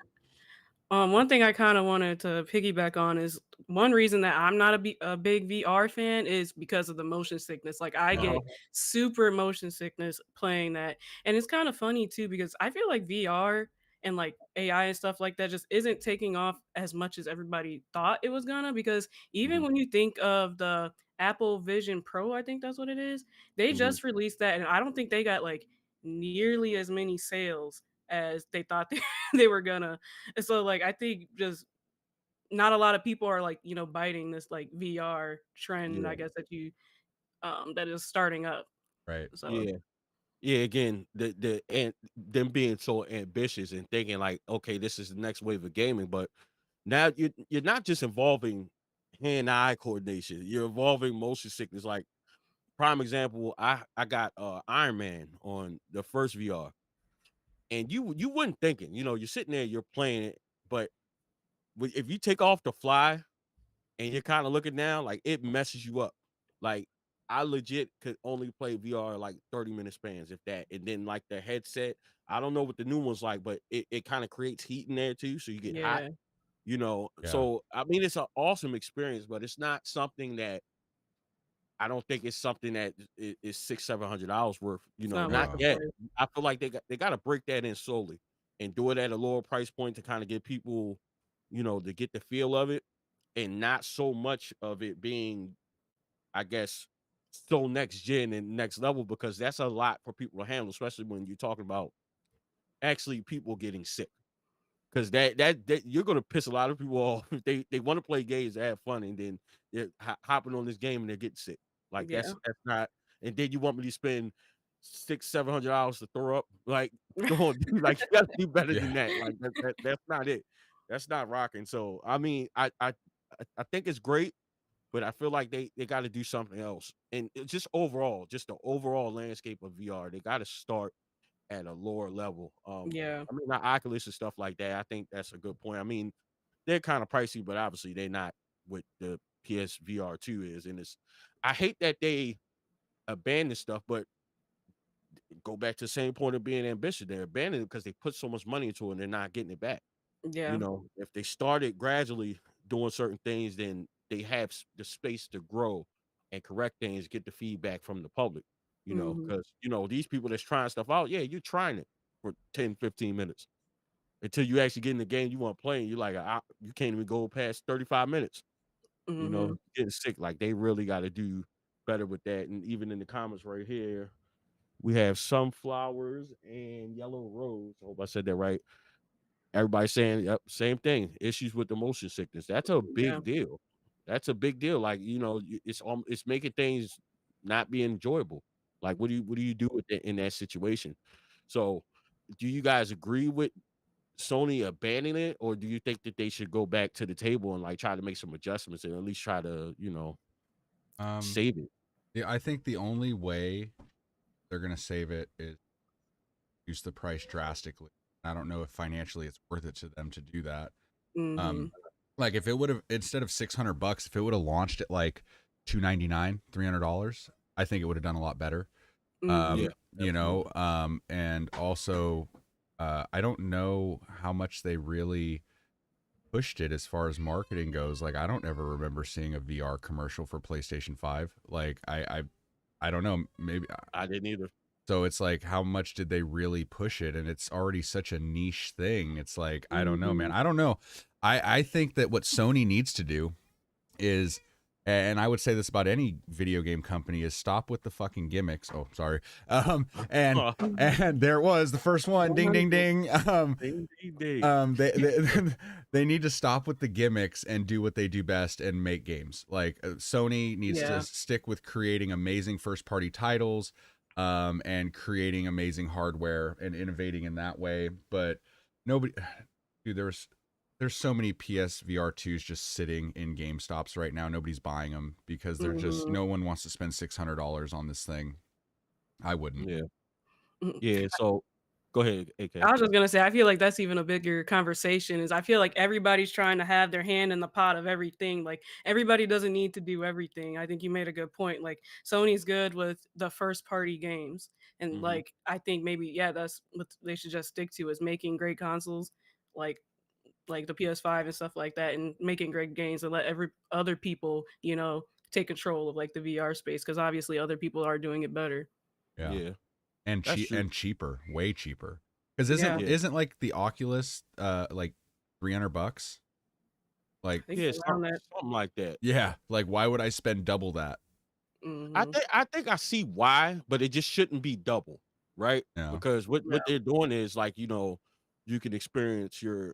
One thing I kind of wanted to piggyback on is one reason that I'm not a big VR fan is because of the motion sickness. Like I get super motion sickness playing that. And it's kind of funny too, because I feel like VR and like AI and stuff like that just isn't taking off as much as everybody thought it was gonna. Because even Mhm, when you think of the Apple Vision Pro, I think that's what it is, they mhm, just released that, and I don't think they got like nearly as many sales as they thought they were gonna. And so like I think just not a lot of people are like, biting this like VR trend, yeah, I guess that is starting up. Right. So yeah. Yeah, again, and them being so ambitious and thinking like, okay, this is the next wave of gaming, but now you're not just involving hand-eye coordination, you're involving motion sickness. Like, prime example, I got Iron Man on the first VR, and you wouldn't thinking, you know, you're sitting there, you're playing it, but if you take off the fly and you're kind of looking down, like, it messes you up. Like, I legit could only play VR like 30-minute spans, if that. And then like the headset, I don't know what the new one's like, but it kind of creates heat in there too, so you get hot, yeah, you know. Yeah. So I mean, it's an awesome experience, but it's not something that I don't think it's something that is $600-700 worth, you it's know, not not worth the No. yet. price. I feel like they got to break that in slowly and do it at a lower price point to kind of get people, you know, to get the feel of it, and not so much of it being, I guess, so next gen and next level, because that's a lot for people to handle, especially when you're talking about actually people getting sick. Because that you're gonna piss a lot of people off. They want to play games to have fun, and then they're hopping on this game and they're getting sick. Like, Yeah. that's not. And then you want me to spend $600-700 to throw up? Like, come on, dude, like, you gotta do better Yeah. than that. Like, that's not it. That's not rocking. So I mean, I think it's great, but I feel like they got to do something else. And just overall, just the overall landscape of VR, they got to start at a lower level. Yeah. I mean, not Oculus and stuff like that. I think that's a good point. I mean, they're kind of pricey, but obviously they're not what the PSVR 2 is. And I hate that they abandon stuff, but go back to the same point of being ambitious. They're abandoning it because they put so much money into it and they're not getting it back. You Yeah. know, if they started gradually doing certain things, then they have the space to grow and correct things, get the feedback from the public, you know, Hmm. because, you know, these people that's trying stuff out, yeah, you're trying it for 10-15 minutes until you actually get in the game you want to play, and you're like, you can't even go past 35 minutes, you know, Hmm. getting sick. Like, they really got to do better with that. And even in the comments right here, we have sunflowers and yellow rose. I hope I said that right. Everybody saying, yep, same thing. Issues with the motion sickness. That's a Yeah. big deal. That's a big deal. Like, you know, it's making things not be enjoyable. Like, what do you do with it in that situation? So, do you guys agree with Sony abandoning it, or do you think that they should go back to the table and like try to make some adjustments and at least try to, you know, Um, save it? yeah, I think the only way they're gonna save it is reduce the price drastically. I don't know if financially it's worth it to them to do that. Hmm. Um, like if it would have, instead of $600, if it would have launched at like $299, $300, I think it would have done a lot better. Yeah, Hmm. You absolutely. know, and also, I don't know how much they really pushed it as far as marketing goes. Like, I don't ever remember seeing a VR commercial for PlayStation 5. Like, I don't know, maybe. I didn't either. So it's like, how much did they really push it? And it's already such a niche thing. It's like, I don't know, man. I don't know. I think that what Sony needs to do is, and I would say this about any video game company, is stop with the fucking gimmicks. Oh, sorry. And there it was, the first one. Ding, ding, ding. Ding, ding, ding. They need to stop with the gimmicks and do what they do best and make games. Like, Sony needs to stick with creating amazing first-party titles, and creating amazing hardware and innovating in that way. But nobody, dude, there's so many PS VR2s just sitting in GameStops right now. Nobody's buying them because they're just, no one wants to spend $600 on this thing. I wouldn't. Yeah. So go ahead, AK. I was just gonna say, I feel like that's even a bigger conversation. Is I feel like everybody's trying to have their hand in the pot of everything. Like, everybody doesn't need to do everything. I think you made a good point. Like, Sony's good with the first party games, and like, I think maybe that's what they should just stick to, is making great consoles, like the PS5 and stuff like that, and making great games, and let every other people, take control of like the VR space, because obviously other people are doing it better. Yeah. And cheaper, way cheaper. Because isn't like the Oculus like $300? Like, something like that. Yeah, like, why would I spend double that? I think I see why, but it just shouldn't be double, right? Yeah. Because what they're doing is, like, you can experience your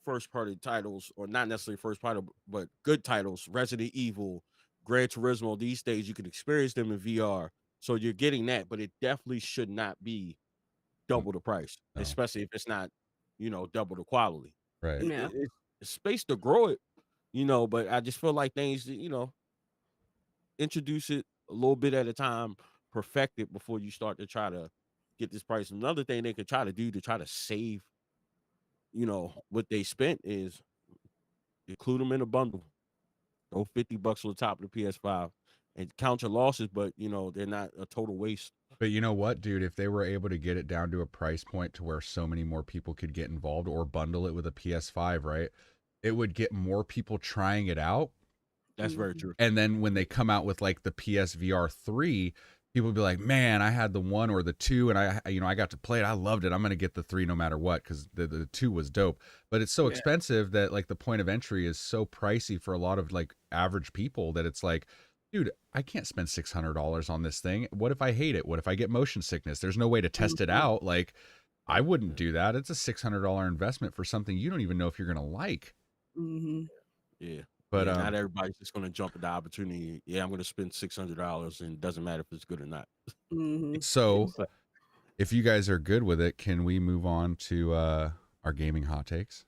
first party titles, or not necessarily first party, but good titles, Resident Evil, Gran Turismo. These days you can experience them in VR. So you're getting that, but it definitely should not be double the price, especially if it's not, double the quality. Right. Yeah. It's space to grow it, but I just feel like things, introduce it a little bit at a time, perfect it before you start to try to get this price. Another thing they could try to do to try to save, what they spent, is include them in a bundle. Throw $50 on the top of the PS5 and count your losses, but they're not a total waste. But you know what, dude? If they were able to get it down to a price point to where so many more people could get involved, or bundle it with a PS5, right? It would get more people trying it out. That's very true. And then when they come out with like the PSVR 3, people would be like, man, I had the 1 or the 2, and I got to play it. I loved it. I'm going to get the 3 no matter what, because the 2 was dope. But it's so expensive that like the point of entry is so pricey for a lot of like average people that it's like, dude, I can't spend $600 on this thing. What if I hate it? What if I get motion sickness? There's no way to test it out. Like, I wouldn't do that. It's a $600 investment for something you don't even know if you're going to like. Yeah. But not everybody's just going to jump at the opportunity. Yeah, I'm going to spend $600, and it doesn't matter if it's good or not. So if you guys are good with it, can we move on to our gaming hot takes?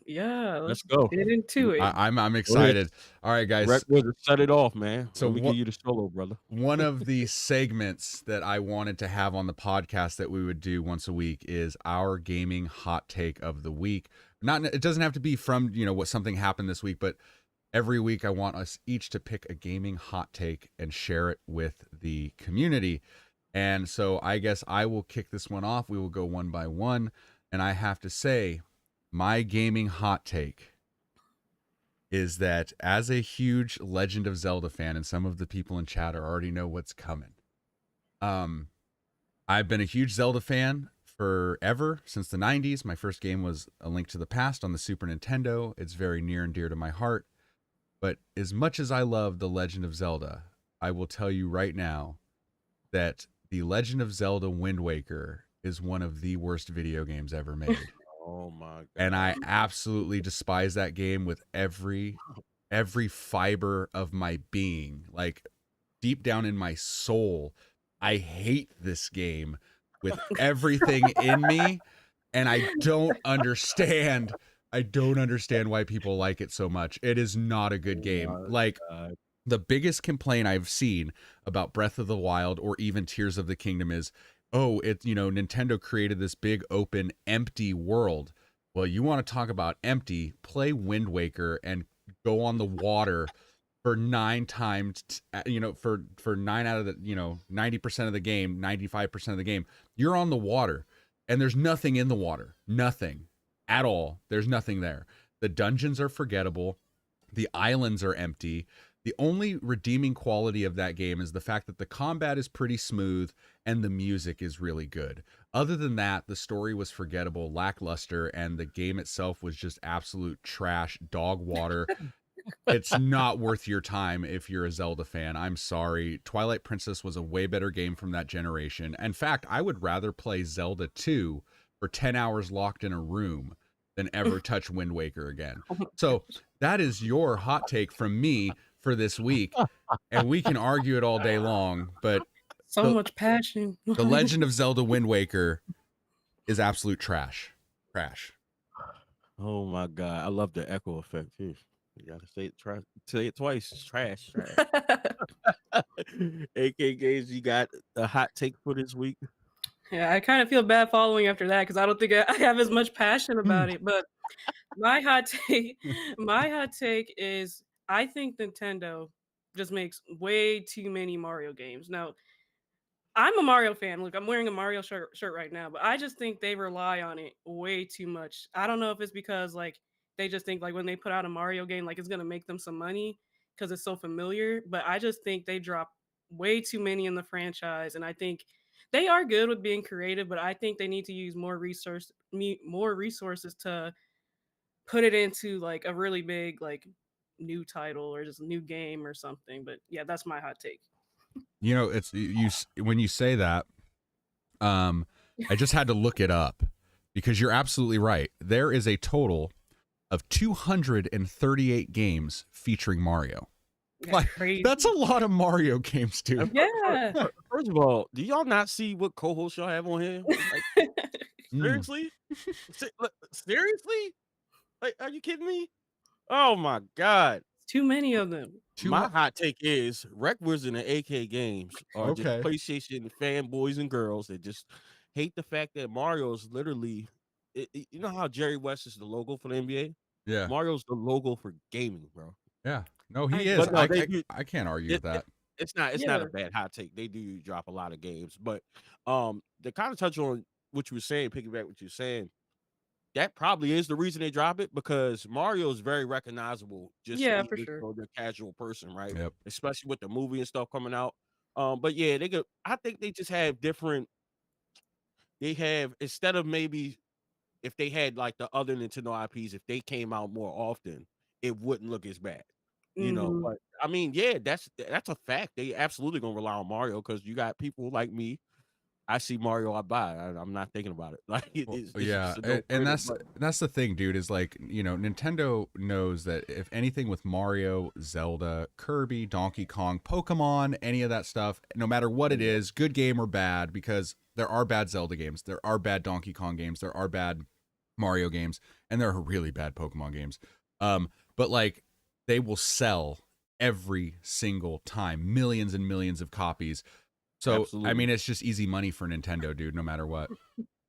Yeah, let's go. Get into it. I'm excited. All right, guys. RectWizard, set it off, man. So we give you the solo, brother. One of the segments that I wanted to have on the podcast that we would do once a week is our gaming hot take of the week. It doesn't have to be from, what something happened this week, but every week I want us each to pick a gaming hot take and share it with the community. And so I guess I will kick this one off. We will go one by one. And I have to say, my gaming hot take is that, as a huge Legend of Zelda fan, and some of the people in chat already know what's coming, I've been a huge Zelda fan forever, since the 90s. My first game was A Link to the Past on the Super Nintendo. It's very near and dear to my heart. But as much as I love The Legend of Zelda, I will tell you right now that The Legend of Zelda Wind Waker is one of the worst video games ever made. Oh my God. And I absolutely despise that game with every fiber of my being. Like, deep down in my soul, I hate this game with everything in me, and I don't understand why people like it so much. It is not a good game. Like, the biggest complaint I've seen about Breath of the Wild or even Tears of the Kingdom is, Nintendo created this big open empty world. Well, you want to talk about empty, play Wind Waker and go on the water for 9 times, for 9 out of the, 90% of the game, 95% of the game, you're on the water and there's nothing in the water, nothing at all. There's nothing there. The dungeons are forgettable. The islands are empty. The only redeeming quality of that game is the fact that the combat is pretty smooth and the music is really good. Other than that, the story was forgettable, lackluster, and the game itself was just absolute trash, dog water. It's not worth your time if you're a Zelda fan. I'm sorry. Twilight Princess was a way better game from that generation. In fact, I would rather play Zelda 2 for 10 hours locked in a room than ever touch Wind Waker again. So that is your hot take from me for this week, and we can argue it all day long, but So much passion. The Legend of Zelda Wind Waker is absolute trash. Trash. Oh my god, I love the echo effect too. You gotta say it twice. It's trash. AkayGames, you got a hot take for this week? Yeah, I kind of feel bad following after that because I don't think I have as much passion about it. But my hot take is I think Nintendo just makes way too many Mario games. Now, I'm a Mario fan. Look, I'm wearing a Mario shirt right now, but I just think they rely on it way too much. I don't know if it's because like they just think like when they put out a Mario game, like it's gonna make them some money because it's so familiar. But I just think they drop way too many in the franchise, and I think they are good with being creative, but I think they need to use more resources to put it into like a really big like new title or just a new game or something. But yeah, that's my hot take. You know, it's when you say that, I just had to look it up because you're absolutely right. There is a total of 238 games featuring Mario. Like, that's a lot of Mario games, dude. Yeah. First of all, do y'all not see what co-hosts y'all have on here? Like, seriously? Seriously? Like, are you kidding me? Oh my god. Too many of them. My hot take is RectWizard and AkayGames are just PlayStation fanboys and girls that just hate the fact that Mario's literally, you know how Jerry West is the logo for the NBA? Yeah. Mario's the logo for gaming, bro. Yeah. No, he is. No, I can't argue with that. It's not a bad hot take. They do drop a lot of games, but to kind of touch on what you were saying, piggyback what you're saying, that probably is the reason they drop it because Mario is very recognizable. Just for sure. The casual person, right? Yep. Especially with the movie and stuff coming out. But yeah, I think they just have different. They have instead of maybe if they had like the other Nintendo IPs, if they came out more often, it wouldn't look as bad. You know, but I mean, yeah, that's a fact. They absolutely gonna rely on Mario because you got people like me. I see Mario, I buy. I'm not thinking about it. Like, and that's the thing, dude. Is like, you know, Nintendo knows that if anything with Mario, Zelda, Kirby, Donkey Kong, Pokemon, any of that stuff, no matter what it is, good game or bad, because there are bad Zelda games, there are bad Donkey Kong games, there are bad Mario games, and there are really bad Pokemon games. But like, they will sell every single time, millions and millions of copies. So, absolutely. I mean, it's just easy money for Nintendo, dude, no matter what.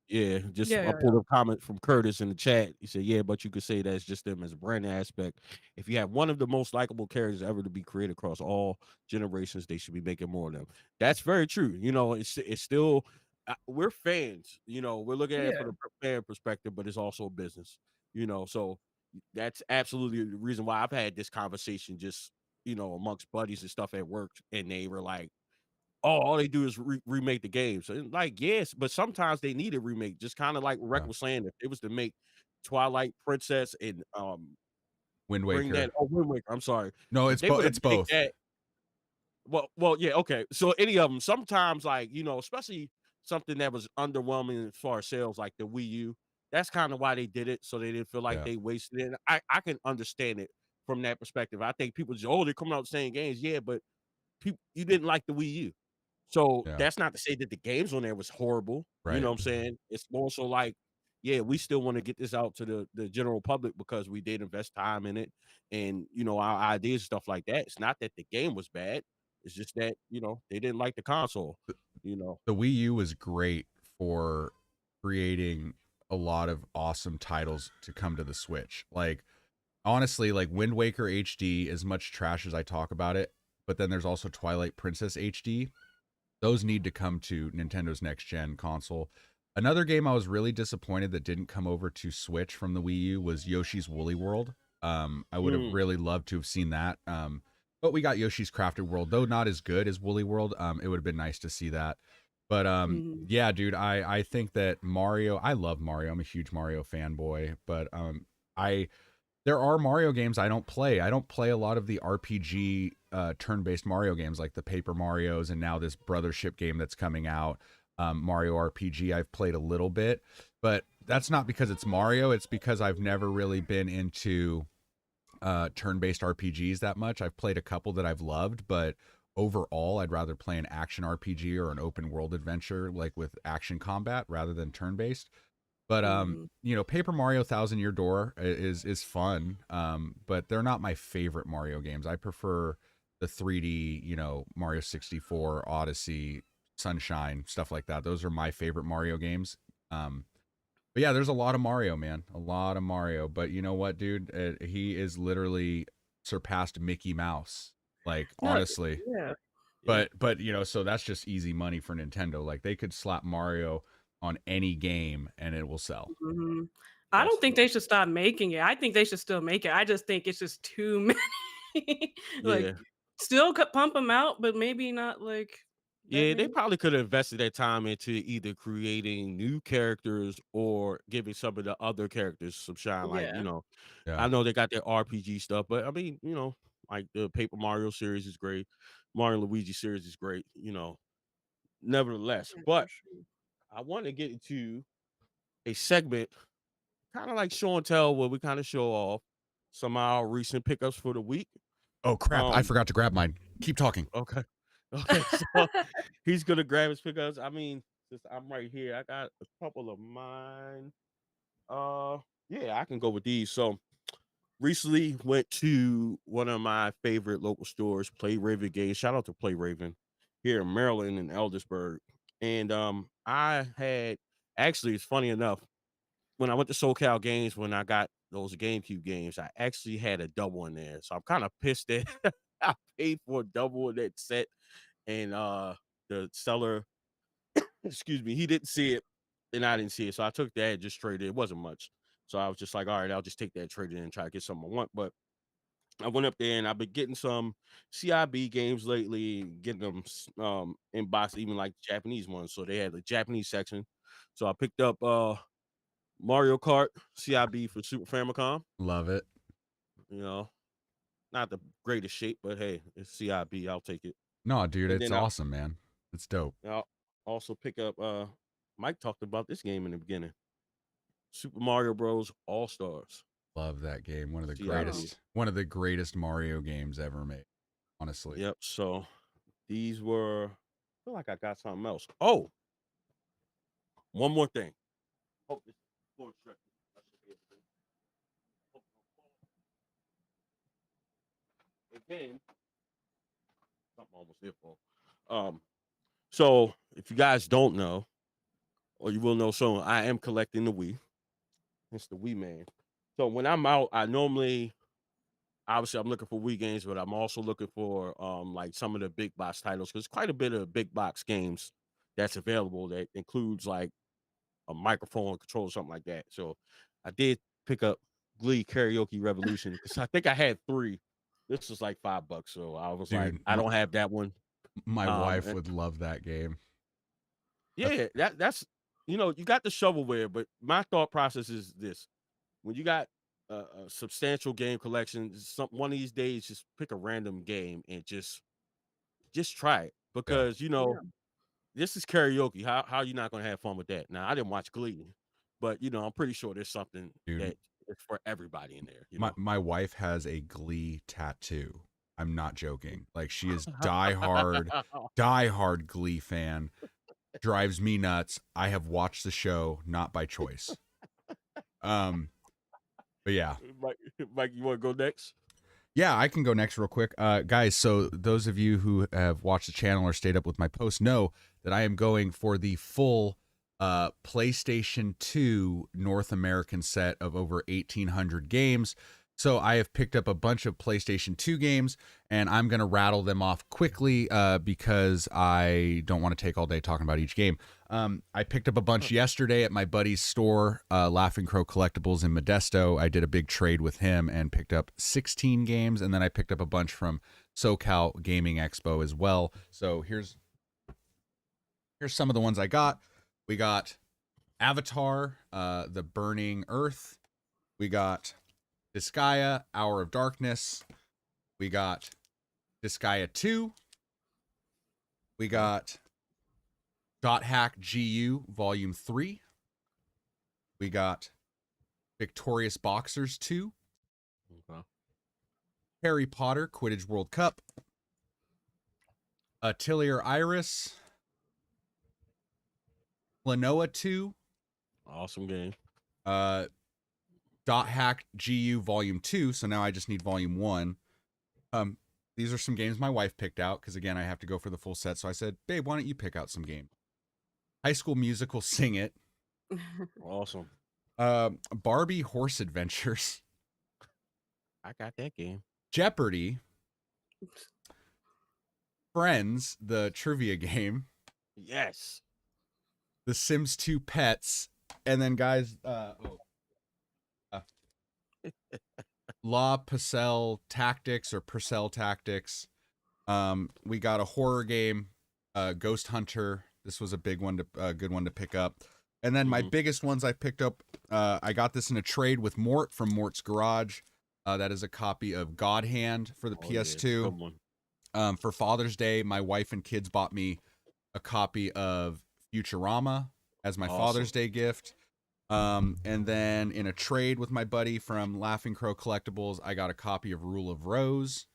Yeah, I pulled a comment from Curtis in the chat. He said, yeah, but you could say that's just them as a brand aspect. If you have one of the most likable characters ever to be created across all generations, they should be making more of them. That's very true. You know, it's still, we're fans. You know, we're looking at it from the fan perspective, but it's also a business. You know, so that's absolutely the reason why I've had this conversation just, you know, amongst buddies and stuff at work, and they were like, oh, all they do is remake the games. So, like, yes, but sometimes they need a remake. Just kind of like Rec was saying, if it was to make Twilight Princess and Wind Waker. Wind Waker. I'm sorry. No, it's both. Well, yeah, okay. So any of them, sometimes, like, you know, especially something that was underwhelming as far as sales, like the Wii U. That's kind of why they did it, so they didn't feel like they wasted it. And I can understand it from that perspective. I think people just, they're coming out saying games, but you didn't like the Wii U. So that's not to say that the games on there was horrible. Right. You know what I'm saying? It's more so like, we still want to get this out to the general public because we did invest time in it and, you know, our ideas and stuff like that. It's not that the game was bad. It's just that, you know, they didn't like the console, you know. The Wii U was great for creating a lot of awesome titles to come to the Switch. Like, honestly, like Wind Waker HD, as much trash as I talk about it, but then there's also Twilight Princess HD. Those need to come to Nintendo's next gen console. Another game I was really disappointed that didn't come over to Switch from the Wii U was Yoshi's Woolly World. I would have really loved to have seen that. But we got Yoshi's Crafted World, though not as good as Woolly World. It would have been nice to see that. But Mhm. yeah, dude, I think that Mario, I love Mario. I'm a huge Mario fanboy, but there are Mario games I don't play. I don't play a lot of the RPG turn-based Mario games like the Paper Marios and now this Brothership game that's coming out. Mario RPG I've played a little bit, but that's not because it's Mario. It's because I've never really been into turn-based RPGs that much. I've played a couple that I've loved, but overall I'd rather play an action RPG or an open world adventure like with action combat rather than turn-based. But Mhm. you know, Paper Mario Thousand Year Door is fun. But they're not my favorite Mario games. I prefer the 3D, you know, Mario 64, Odyssey, Sunshine, stuff like that. Those are my favorite Mario games. But yeah, there's a lot of Mario, man. A lot of Mario. But you know what, dude? He is literally surpassed Mickey Mouse. Like, No, honestly. yeah. Yeah. But you know, so that's just easy money for Nintendo. Like they could slap Mario on any game and it will sell. Mhm. I That's don't think true. they should stop making it. I think they should still make it. I just think it's just too many. Like, Yeah. still could pump them out, but maybe not like that Yeah, they many. probably could have invested their time into either creating new characters or giving some of the other characters some shine. Like, Yeah. Yeah. I know they got their RPG stuff, but I mean, like the Paper Mario series is great. Mario and Luigi series is great, nevertheless. Yeah, for But sure. I want to get into a segment, kind of like show and tell, where we kind of show off some of our recent pickups for the week. Oh crap, I Um, forgot to grab mine. Keep talking. okay. Okay, so he's gonna grab his pickups. I mean, since I'm right here, I got a couple of mine. Uh, yeah, I can go with these. So recently went to one of my favorite local stores, Play Raven Games. Shout out to Play Raven here in Maryland in Eldersburg. And I had actually, it's funny enough, when I went to SoCal Games, when I got those GameCube games, I actually had a double in there. So I'm kind of pissed that I paid for a double in that set. And the seller, excuse me, he didn't see it and I didn't see it. So I took that and just traded it. It wasn't much. So I was just like, all right, I'll just take that trade in and try to get something I want. But I went up there and I've been getting some CIB games lately, getting them in box, even like Japanese ones. So they had the Japanese section. So I picked up Mario Kart CIB for Super Famicom. Love it. You know, not the greatest shape, but hey, it's CIB. I'll take it. No, dude, And it's then awesome, man. It's dope. I'll also pick up Mike talked about this game in the beginning. Super Mario Bros. All Stars. Love that game. CIB. One of the greatest Mario games ever made. Honestly. Yep. So these were, I feel like I got something else. Oh, one more thing. Hope this floor is correct. I should be able to- hope no fall. Again, something almost there for. So if you guys don't know, or you will know soon, I am collecting the Wii. It's the Wii man. So when I'm out, I normally, obviously, I'm looking for Wii games, but I'm also looking for like some of the big box titles because quite a bit of big box games that's available that includes like a microphone control or something like that. So I did pick up Glee Karaoke Revolution because I think I had 3. This was like $5, so I was like, Dude, I don't have that one. my wife And would love that game. yeah, that's you got the shovelware, but my thought process is this: when you got a substantial game collection, one of these days, just pick a random game and just try it Yeah. because Yeah. this is karaoke. How are you not gonna have fun with that? Now I didn't watch Glee, but I'm pretty sure there's something Dude, that is for everybody in there. my wife has a Glee tattoo. I'm not joking. Like she is die hard Glee fan. Drives me nuts. I have watched the show not by choice. But yeah. Mike, you want to go next? Yeah, I can go next real quick. Guys, so those of you who have watched the channel or stayed up with my post know that I am going for the full PlayStation 2 North American set of over 1,800 games. So I have picked up a bunch of PlayStation 2 games, and I'm going to rattle them off quickly because I don't want to take all day talking about each game. I picked up a bunch yesterday at my buddy's store, Laughing Crow Collectibles in Modesto. I did a big trade with him and picked up 16 games, and then I picked up a bunch from SoCal Gaming Expo as well. So here's some of the ones I got. We got Avatar, The Burning Earth. We got Disgaea, Hour of Darkness. We got Disgaea 2. We got Dot Hack GU Volume 3. We got Victorious Boxers 2. Okay. Harry Potter Quidditch World Cup. Atelier Iris. Lanoa 2. Awesome game. Dot Hack GU Volume 2. So now I just need Volume 1. These are some games my wife picked out because, again, I have to go for the full set. So I said, babe, why don't you pick out some games? High School Musical Sing It. Awesome. Barbie Horse Adventures. I got that game. Jeopardy. Friends, the trivia game. Yes. The Sims 2 Pets. And then, guys, La Purcell Tactics or Purcell Tactics. We got a horror game, Ghost Hunter. This was a big one good one to pick up. And then my biggest ones I picked up, I got this in a trade with Mort from Mort's Garage. That is a copy of God Hand for the PS2. For Father's Day, my wife and kids bought me a copy of Futurama as my Father's Day gift. And then in a trade with my buddy from Laughing Crow Collectibles, I got a copy of Rule of Rose.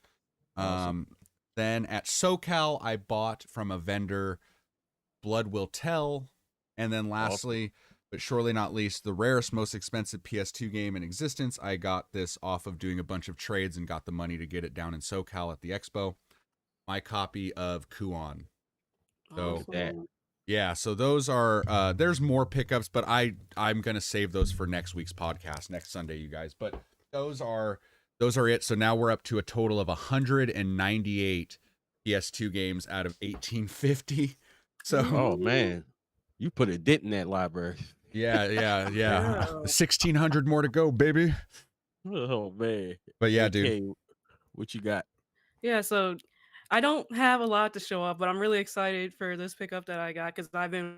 Then at SoCal, I bought from a vendor Blood Will Tell. And then lastly, but surely not least, the rarest, most expensive PS2 game in existence. I got this off of doing a bunch of trades and got the money to get it down in SoCal at the expo. My copy of Kuon. So yeah, so those are there's more pickups, but I'm gonna save those for next week's podcast, next Sunday, you guys. But those are it. So now we're up to a total of 198 PS2 games out of 1850. So oh man, you put a dent in that library. Yeah. 1,600 more to go, baby. Oh man. But yeah, dude. Okay, what you got? Yeah, so I don't have a lot to show off, but I'm really excited for this pickup that I got because I've been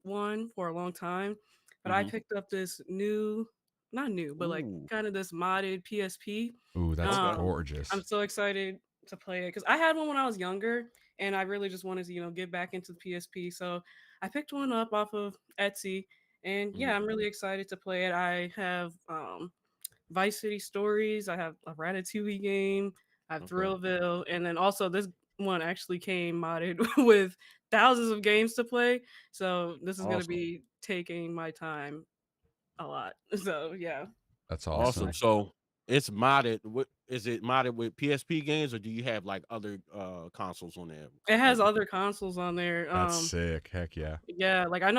one for a long time. But I picked up this not new, but like kind of this modded PSP. Ooh, that's gorgeous. I'm so excited to play it because I had one when I was younger, and I really just wanted to, get back into the PSP. So I picked one up off of Etsy, and yeah, I'm really excited to play it. I have Vice City Stories. I have a Ratatouille game. I have Thrillville, and then also this one actually came modded with thousands of games to play. So this is gonna be taking my time a lot. So yeah, that's awesome. So it's modded. What is it modded with PSP games, or do you have like other consoles on there? It has other consoles on there. That's sick. Heck yeah. Yeah, like I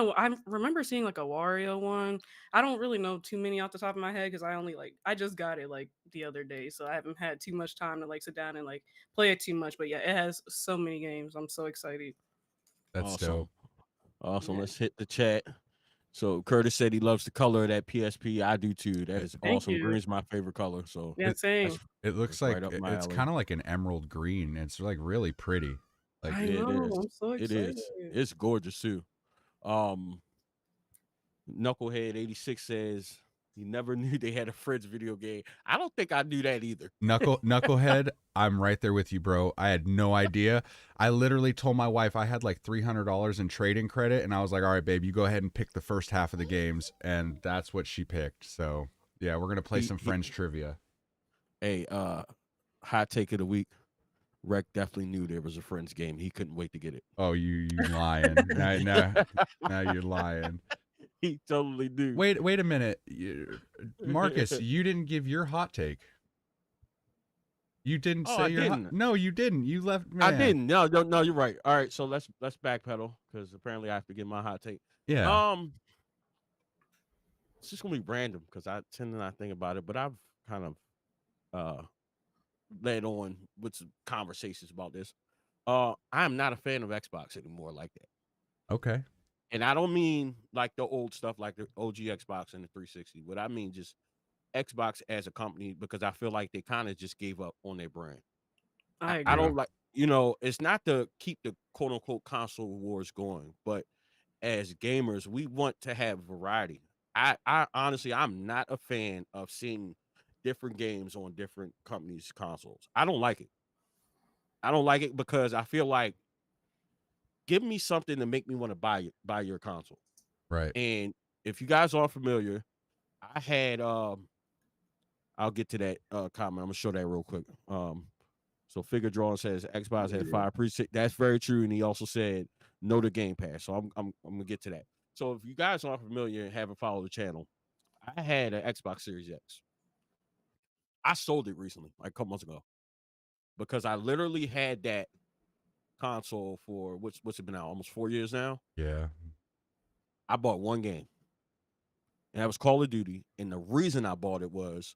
remember seeing like a Wario one. I don't really know too many off the top of my head because I just got it like the other day, so I haven't had too much time to like sit down and like play it too much. But yeah, it has so many games. I'm so excited. That's dope. Awesome. Yeah. Let's hit the chat. So Curtis said he loves the color of that PSP. I do too. That is awesome. Green's my favorite color. So yeah, same. It looks like it's kind of like an emerald green. It's like really pretty. Like I know. I'm so excited. It's gorgeous too. Knucklehead 86 says he never knew they had a Fred's video game. I don't think I knew that either. Knucklehead, I'm right there with you, bro. I had no idea. I literally told my wife I had like $300 in trading credit, and I was like, all right, babe, you go ahead and pick the first half of the games, and that's what she picked. So yeah, we're gonna play some Friends trivia. Hey, hot take of the week. Rec definitely knew there was a Friends game. He couldn't wait to get it. Oh, you lying. now you're lying. He totally knew. Wait a minute. Marcus, you didn't give your hot take. You didn't say your No, you didn't. You left. Man. I didn't. No, you're right. All right, so let's backpedal because apparently I have to give my hot take. Yeah. It's just gonna be random because I tend to not think about it, but I've kind of led on with some conversations about this. I'm not a fan of Xbox anymore like that. Okay. And I don't mean like the old stuff, like the OG Xbox and the 360. What I mean just Xbox as a company, because I feel like they kind of just gave up on their brand. I I agree. Yeah. don't like, it's not to keep the quote unquote console wars going, but as gamers, we want to have variety. I honestly, I'm not a fan of seeing different games on different companies' consoles. I don't like it. I don't like it because I feel like give me something to make me want to buy your console. Right. And if you guys aren't familiar, I had I'll get to that comment. I'm gonna show that real quick. So Figure Drawing says Xbox had 5 preset. That's very true, and he also said no to Game Pass. So I'm gonna get to that. So if you guys aren't familiar and haven't followed the channel, I had an Xbox Series X. I sold it recently, like a couple months ago, because I literally had that console for what's it been out almost 4 years now. Yeah. I bought one game, and that was Call of Duty. And the reason I bought it was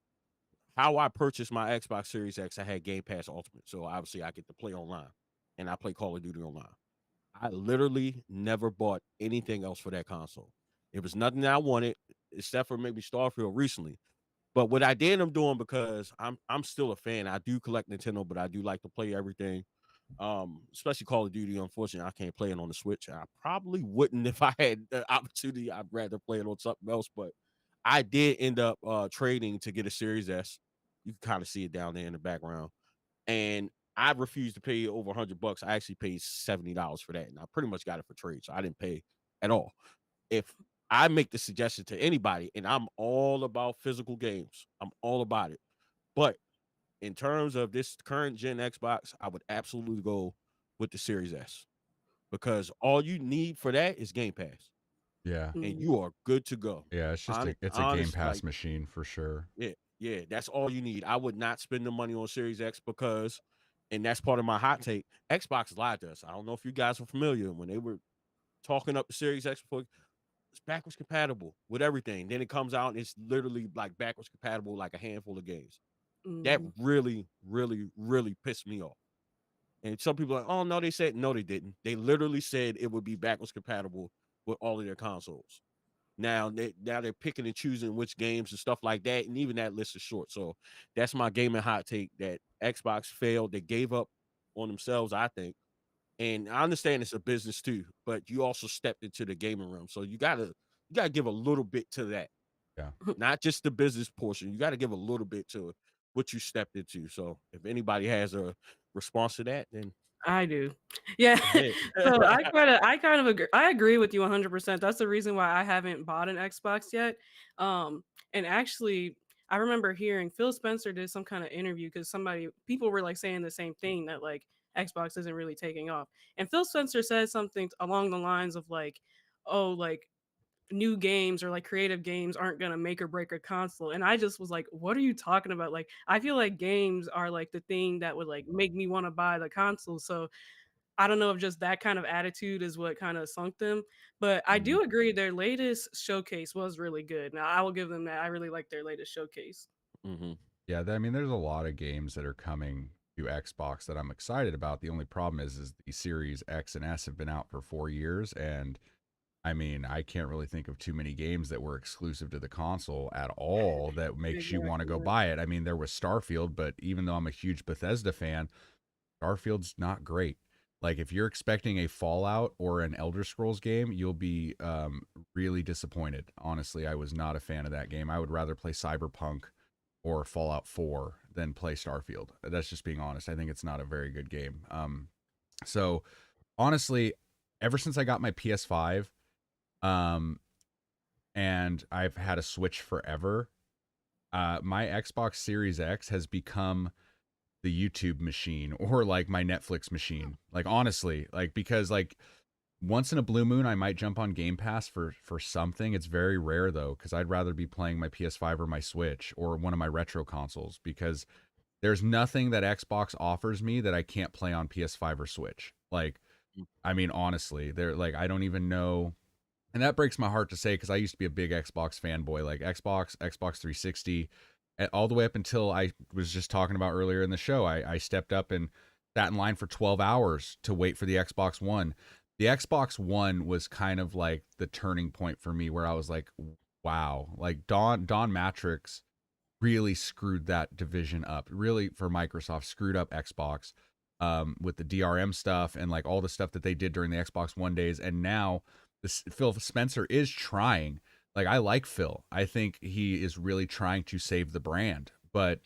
how I purchased my Xbox Series X. I had Game Pass Ultimate, so obviously I get to play online, and I play Call of Duty online. I literally never bought anything else for that console. It was nothing that I wanted, except for maybe Starfield recently. But what I did end up doing, because I'm still a fan. I do collect Nintendo, but I do like to play everything. Especially Call of Duty. Unfortunately, I can't play it on the Switch. I probably wouldn't if I had the opportunity. I'd rather play it on something else. But I did end up trading to get a Series S. You can kind of see it down there in the background. And I refused to pay over $100. I actually paid $70 for that, and I pretty much got it for trade, so I didn't pay at all. If I make the suggestion to anybody, and I'm all about physical games, I'm all about it. But in terms of this current gen Xbox, I would absolutely go with the Series S, because all you need for that is Game Pass, Yeah. and Mhm. you are good to go. Yeah. It's just it's a Game Honest, Pass like machine for sure. yeah, that's all you need. I would not spend the money on Series X because, and that's part of my hot take, Xbox lied to us. I don't know if you guys are familiar when they were talking up the Series X before. It's backwards compatible with everything. Then it comes out and it's literally like backwards compatible, like a handful of games. That Mhm. really, really, really pissed me off. And some people are like, oh no, they said no, they didn't. They literally said it would be backwards compatible with all of their consoles. Now they're picking and choosing which games and stuff like that, and even that list is short. So that's my gaming hot take, that Xbox failed. They gave up on themselves, I think. And I understand it's a business too, but you also stepped into the gaming room. So you gotta give a little bit to that. Yeah. Not just the business portion. You gotta give a little bit to what you stepped into. So if anybody has a response to that, then I do. Yeah. go ahead. So I kind of agree. I agree with you 100%. That's the reason why I haven't bought an Xbox yet. And actually, I remember hearing Phil Spencer did some kind of interview because people were like saying the same thing, that like Xbox isn't really taking off. And Phil Spencer said something along the lines of like, oh, like new games or like creative games aren't going to make or break a console. And I just was like, what are you talking about? Like, I feel like games are like the thing that would like make me want to buy the console. So I don't know if just that kind of attitude is what kind of sunk them. But I Mhm. do agree their latest showcase was really good. Now I will give them that. I really like their latest showcase. Mhm. Yeah. I mean, there's a lot of games that are coming to Xbox that I'm excited about. The only problem is the Series X and S have been out for 4 years, and I mean, I can't really think of too many games that were exclusive to the console at all that makes you want to go Exactly. buy it. I mean, there was Starfield, but even though I'm a huge Bethesda fan, Starfield's not great. Like, if you're expecting a Fallout or an Elder Scrolls game, you'll be really disappointed. Honestly, I was not a fan of that game. I would rather play Cyberpunk or Fallout 4 than play Starfield. That's just being honest. I think it's not a very good game. So honestly, ever since I got my PS5, um, and I've had a Switch forever, my Xbox Series X has become the YouTube machine, or like my Netflix machine. Like, honestly, like, because like once in a blue moon I might jump on Game Pass for something. It's very rare though, because I'd rather be playing my PS5 or my Switch or one of my retro consoles, because there's nothing that Xbox offers me that I can't play on PS5 or Switch. Like, I mean, honestly, they're like, I don't even know. And that breaks my heart to say, because I used to be a big Xbox fanboy, like Xbox 360. all the way up until I was just talking about earlier in the show. I stepped up and sat in line for 12 hours to wait for the Xbox One. The Xbox One was kind of like the turning point for me, where I was like, wow, like Don Matrix really screwed that division up. Really, for Microsoft, screwed up Xbox with the DRM stuff and like all the stuff that they did during the Xbox One days. And now Phil Spencer is trying. Like, I like Phil. I think he is really trying to save the brand. But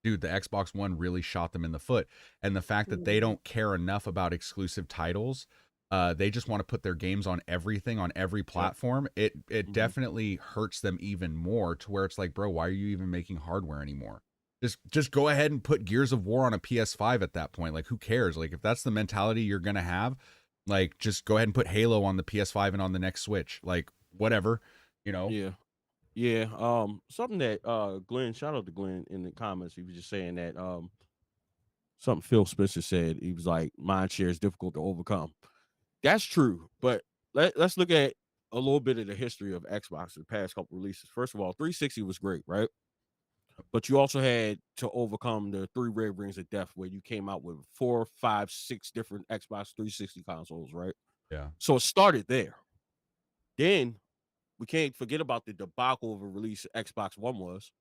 dude, the Xbox One really shot them in the foot. And the fact that they don't care enough about exclusive titles, they just want to put their games on everything, on every platform. It definitely hurts them even more, to where it's like, bro, why are you even making hardware anymore? Just go ahead and put Gears of War on a PS5 at that point. Like, who cares? Like, if that's the mentality you're going to have, like, just go ahead and put Halo on the PS5 and on the next Switch. Like, whatever, you know? Yeah. Something that Glenn, shout out to Glenn in the comments. He was just saying that something Phil Spencer said. He was like, mind share is difficult to overcome. That's true, but let's look at a little bit of the history of Xbox, the past couple releases. First of all, 360 was great, right? But you also had to overcome the 3 Red Rings of Death, where you came out with 4, 5, 6 different Xbox 360 consoles, right? Yeah. So it started there. Then we can't forget about the debacle of a release Xbox One was.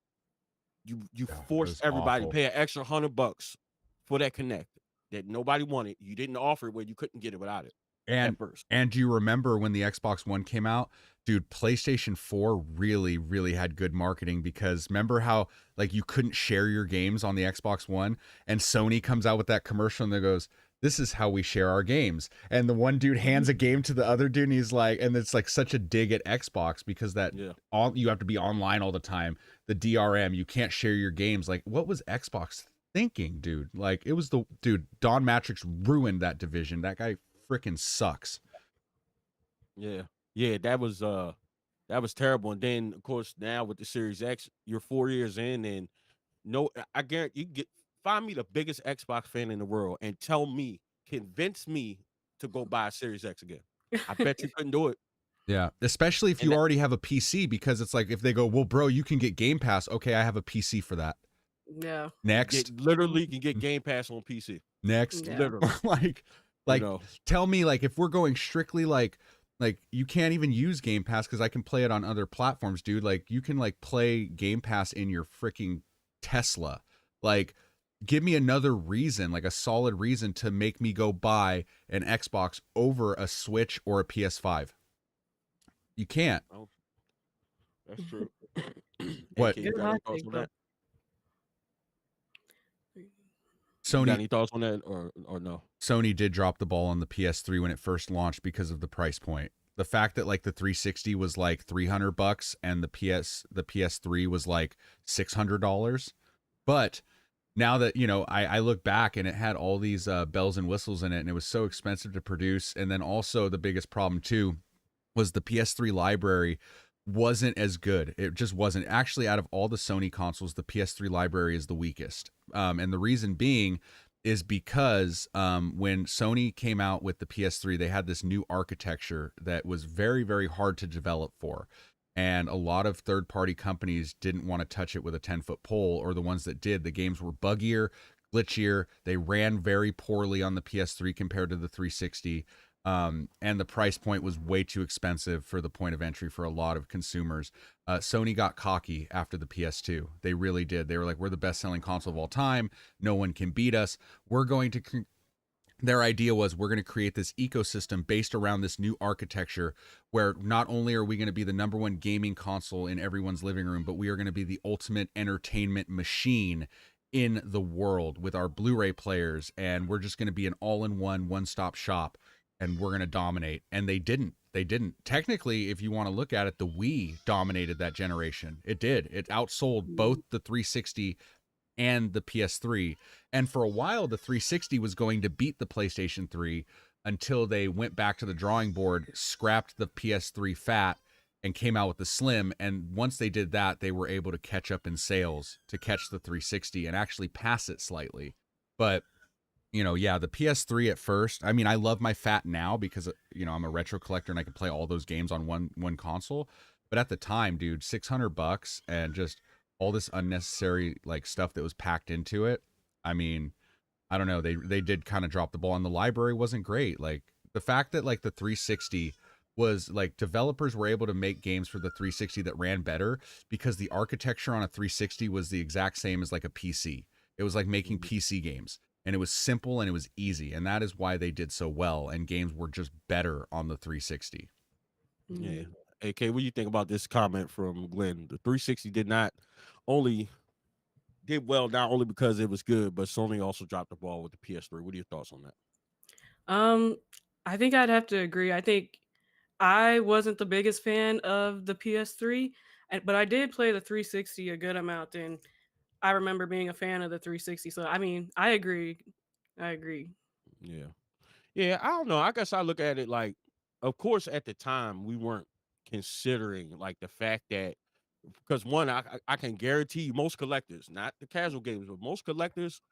You forced everybody to pay an extra $100 for that Kinect that nobody wanted. You didn't offer it where you couldn't get it without it. And do you remember when the Xbox One came out? Dude, PlayStation 4 really, really had good marketing, because remember how like you couldn't share your games on the Xbox One, and Sony comes out with that commercial and they goes, this is how we share our games. And the one dude hands a game to the other dude and he's like, and it's like such a dig at Xbox, because that you have to be online all the time. The DRM, you can't share your games. Like, what was Xbox thinking, dude? Like, it was Don Matrix ruined that division. That guy freaking sucks. Yeah, that was terrible. And then of course now with the Series X, you're 4 years in, and I guarantee you find me the biggest Xbox fan in the world and convince me to go buy a Series X again. I bet you couldn't do it. Yeah, especially if you already have a PC, because it's like, if they go, well, bro, you can get Game Pass. Okay, I have a PC for that. Yeah. Next. Literally can get Game Pass on PC. Next. Yeah. Literally. like tell me, like, if we're going strictly like you can't even use Game Pass because I can play it on other platforms, dude. Like, you can like play Game Pass in your freaking Tesla. Like, give me another reason, like a solid reason to make me go buy an Xbox over a Switch or a PS5. You can't. Oh, that's true. What? You got any thoughts on that? Sony, you got any thoughts on that or no? Sony did drop the ball on the PS3 when it first launched because of the price point. The fact that like the 360 was like $300 and the PS3 was like $600. But now that, you know, I look back and it had all these bells and whistles in it, and it was so expensive to produce. And then also the biggest problem too was the PS3 library wasn't as good. It just wasn't. Actually, out of all the Sony consoles, the PS3 library is the weakest. And the reason being is because when Sony came out with the PS3, they had this new architecture that was very, very hard to develop for. And a lot of third-party companies didn't want to touch it with a 10-foot pole, or the ones that did, the games were buggier, glitchier. They ran very poorly on the PS3 compared to the 360. And the price point was way too expensive for the point of entry for a lot of consumers. Sony got cocky after the PS2. They really did. They were like, we're the best selling console of all time. No one can beat us. Their idea was, we're going to create this ecosystem based around this new architecture, where not only are we going to be the #1 gaming console in everyone's living room, but we are going to be the ultimate entertainment machine in the world with our Blu-ray players. And we're just going to be an all-in-one, one-stop shop. And we're going to dominate. And they didn't. Technically, if you want to look at it, the Wii dominated that generation. It did. It outsold both the 360 and the PS3. And for a while, the 360 was going to beat the PlayStation 3 until they went back to the drawing board, scrapped the PS3 fat, and came out with the Slim. And once they did that, they were able to catch up in sales to catch the 360 and actually pass it slightly. But you know, yeah, the PS3 at first, I mean, I love my fat now because, you know, I'm a retro collector and I can play all those games on one console. But at the time, dude, $600 and just all this unnecessary like stuff that was packed into it. I mean, I don't know. They did kind of drop the ball, and the library wasn't great. Like the fact that like the 360 was like developers were able to make games for the 360 that ran better because the architecture on a 360 was the exact same as like a PC. It was like making PC games, and it was simple and it was easy, and that is why they did so well. And games were just better on the 360. Yeah. Mhm. AK, what do you think about this comment from Glenn? The 360 did not only did well not only because it was good, but Sony also dropped the ball with the PS3. What are your thoughts on that? Um, I think I'd have to agree. I think I wasn't the biggest fan of the PS3, but I did play the 360 a good amount, and I remember being a fan of the 360. So I mean, I agree. I agree. Yeah. Yeah, I don't know. I guess I look at it like, of course, at the time we weren't considering like the fact that because one, I can guarantee you most collectors, not the casual gamers, but most collectors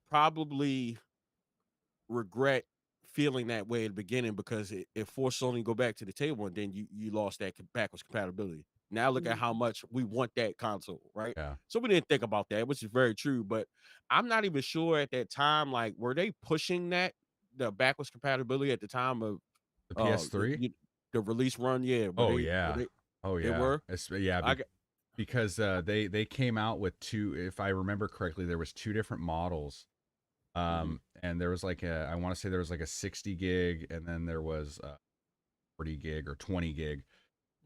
probably regret feeling that way at the beginning because it forced Sony to go back to the table and then you lost that backwards compatibility. Now look at how Mhm. much we want that console, right? Yeah, So we didn't think about that, which is very true. But I'm not even sure at that time, like, were they pushing that the backwards compatibility at the time of the the PS3. the release run? Yeah, Oh were yeah, they oh they yeah, were? yeah. I got Because they came out with two. If I remember correctly, there was two different models. mhm. And there was like I want to say there was like a 60 gig, and then there was 40 gig or 20 gig.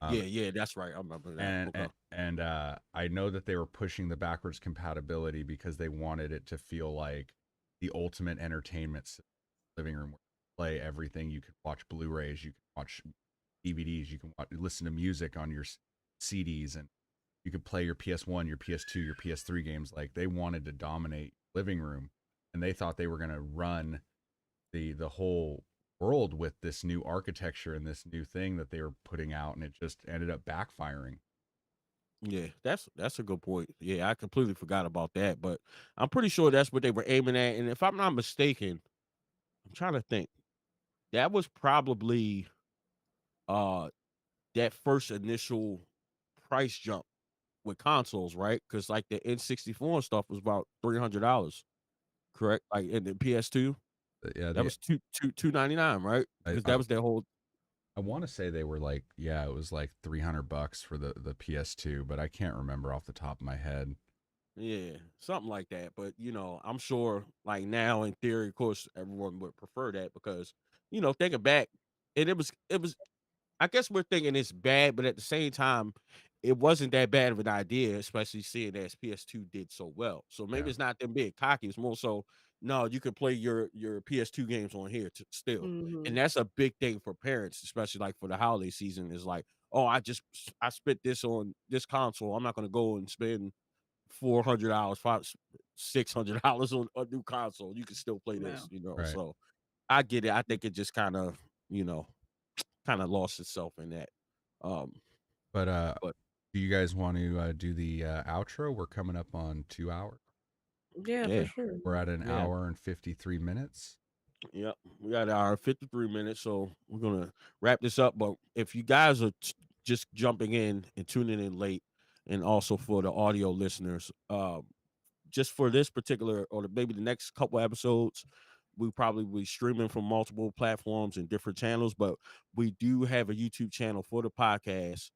Um, Yeah, yeah, that's right. I remember that. Okay. and I know that they were pushing the backwards compatibility because they wanted it to feel like the ultimate entertainment living room, where you play everything. You could watch Blu-rays, you can watch DVDs, you can listen to music on your CDs, and you could play your PS1, your PS2, your PS3 games. Like they wanted to dominate living room, and they thought they were going to run the whole world with this new architecture and this new thing that they were putting out, and it just ended up backfiring. Yeah, that's a good point. Yeah, I completely forgot about that, but I'm pretty sure that's what they were aiming at. And if I'm not mistaken, I'm trying to think. That was probably uh that first initial price jump with consoles, right? Because like the N64 and stuff was about $300, correct? Like in the PS2, Yeah, that the was $299, right? I Because I, that was their whole I want to say they were like, yeah, it was like $300 for the PS2, but I can't remember off the top of my head. yeah, something like that. But I'm sure like now in theory, of course, everyone would prefer that because thinking back, and it was I guess we're thinking it's bad, but at the same time, it wasn't that bad of an idea, especially seeing as PS2 did so well. So maybe Yeah, it's not them being cocky. It's more so, no, you can play your PS2 games on here still, and Mhm. that's a big thing for parents, especially like for the holiday season. Is like, oh, I spent this on this console. I'm not going to go and spend $400, $600 on a new console. You can still play Yeah. this. right. So I get it. I think it just you know kind of lost itself in that. Um, But but do you guys want to do the outro? We're coming up on 2 hours. Yeah, for yeah, sure. We're at an yeah, hour and 53 minutes. yeah. We got our 53 minutes, so we're gonna wrap this up. But if you guys are just jumping in and tuning in late, and also for the audio listeners, just for this particular or maybe the next couple episodes, we probably will be streaming from multiple platforms and different channels. But we do have a YouTube channel for the podcast.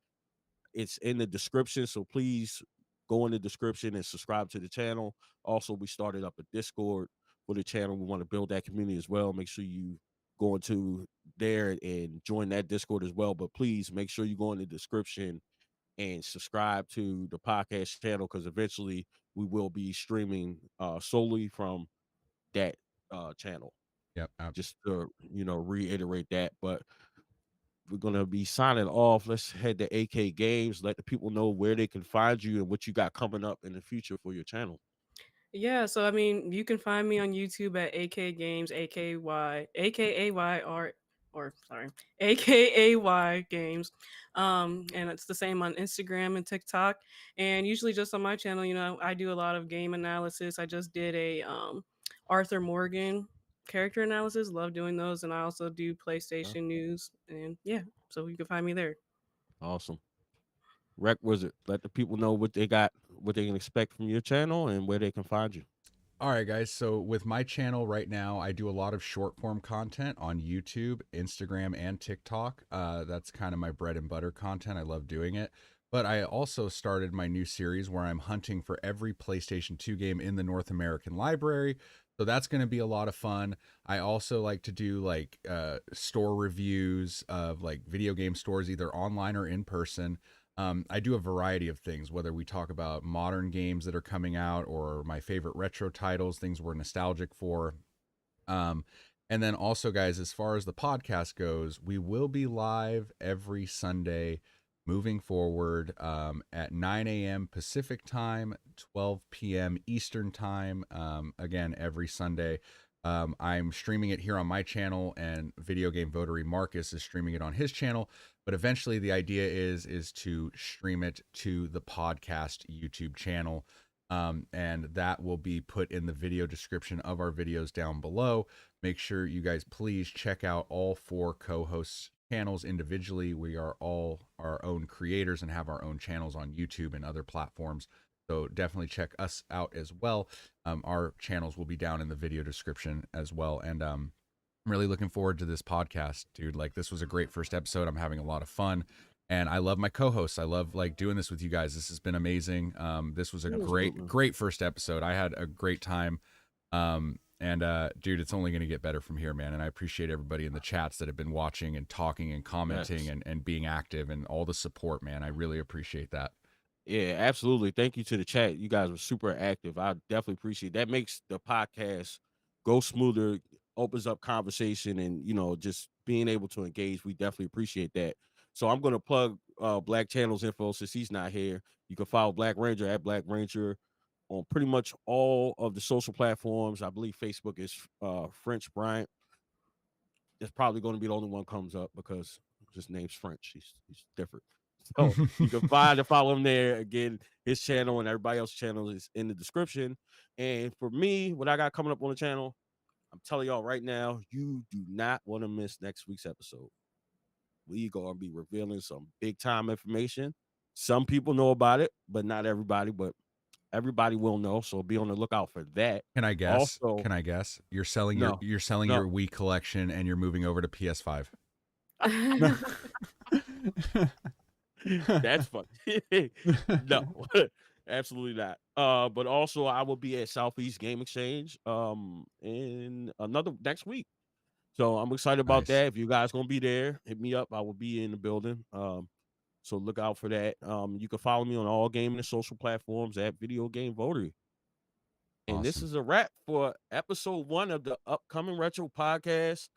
It's in the description, so please go in the description and subscribe to the channel. Also, we started up a Discord for the channel. We want to build that community as well. Make sure you go into there and join that Discord as well. But please make sure you go in the description and subscribe to the podcast channel because eventually we will be streaming solely from that channel. Yep. Just to reiterate that. But we're gonna be signing off. Let's head to AK Games. Let the people know where they can find you and what you got coming up in the future for your channel. Yeah, so I mean, you can find me on YouTube at AK Games, AKY, AKAY, or sorry, AKAY Games. And it's the same on Instagram and TikTok. And usually just on my channel, I do a lot of game analysis. I just did a Arthur Morgan character analysis. Love doing those. And I also do Huh? PlayStation news. And yeah, so you can find me there. Awesome. RectWizard. Let the people know what they got what they can expect from your channel and where they can find you. All right, guys. So with my channel right now, I do a lot of short form content on YouTube, Instagram, and TikTok. That's kind of my bread and butter content. I love doing it. But I also started my new series where I'm hunting for every PlayStation 2 game in the North American library. So that's going to be a lot of fun. I also like to do like store reviews of like video game stores, either online or in person. I do a variety of things, whether we talk about modern games that are coming out or my favorite retro titles, things we're nostalgic for. And then also, guys, as far as the podcast goes, we will be live every Sunday moving forward at 9 a.m. Pacific time, 12 p.m. Eastern time, again, every Sunday. I'm streaming it here on my channel, and VideoGameVotary Marcus is streaming it on his channel. But eventually the idea is to stream it to the podcast YouTube channel. And that will be put in the video description of our videos down below. Make sure you guys please check out all 4 co-hosts channels individually. We are all our own creators and have our own channels on YouTube and other platforms. So definitely check us out as well. Our channels will be down in the video description as well. And I'm really looking forward to this podcast, dude. Like, this was a great first episode. I'm having a lot of fun. And I love my co-hosts. I love like doing this with you guys. This has been amazing. This was a great first episode. I had a great time. Dude, it's only going to get better from here, man. And I appreciate everybody in the chats that have been watching and talking and commenting and being active and all the support, man. I really appreciate that. Yeah, absolutely. Thank you to the chat. You guys were super active. I definitely appreciate that. Makes the podcast go smoother, opens up conversation, and just being able to engage. We definitely appreciate that. So I'm gonna plug Black Channel's info since he's not here. You can follow BlakRanger at BlakRanger on pretty much all of the social platforms. I believe Facebook is French Bryant. It's probably going to be the only one comes up because his name's French. He's different. So you can find and follow him there. Again, his channel and everybody else's channel is in the description. And for me, what I got coming up on the channel, I'm telling y'all right now, you do not want to miss next week's episode. We gonna be revealing some big time information. Some people know about it, but not everybody. But everybody will know, so be on the lookout for that. Can I guess? Also, Can I guess? You're selling your Wii collection and you're moving over to PS5. That's funny. No, absolutely not. But also I will be at Southeast Game Exchange in another next week. So I'm excited about that. If you guys gonna be there, hit me up. I will be in the building. So look out for that. You can follow me on all gaming and social platforms at VideoGameVotary. And this is a wrap for episode 1 of the upcoming Retro Podcast.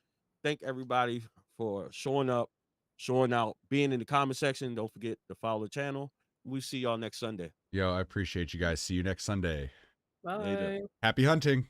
Thank everybody for showing up, showing out, being in the comment section. Don't forget to follow the channel. We'll see y'all next Sunday. Yo, I appreciate you guys. See you next Sunday. Bye. Later. Happy hunting.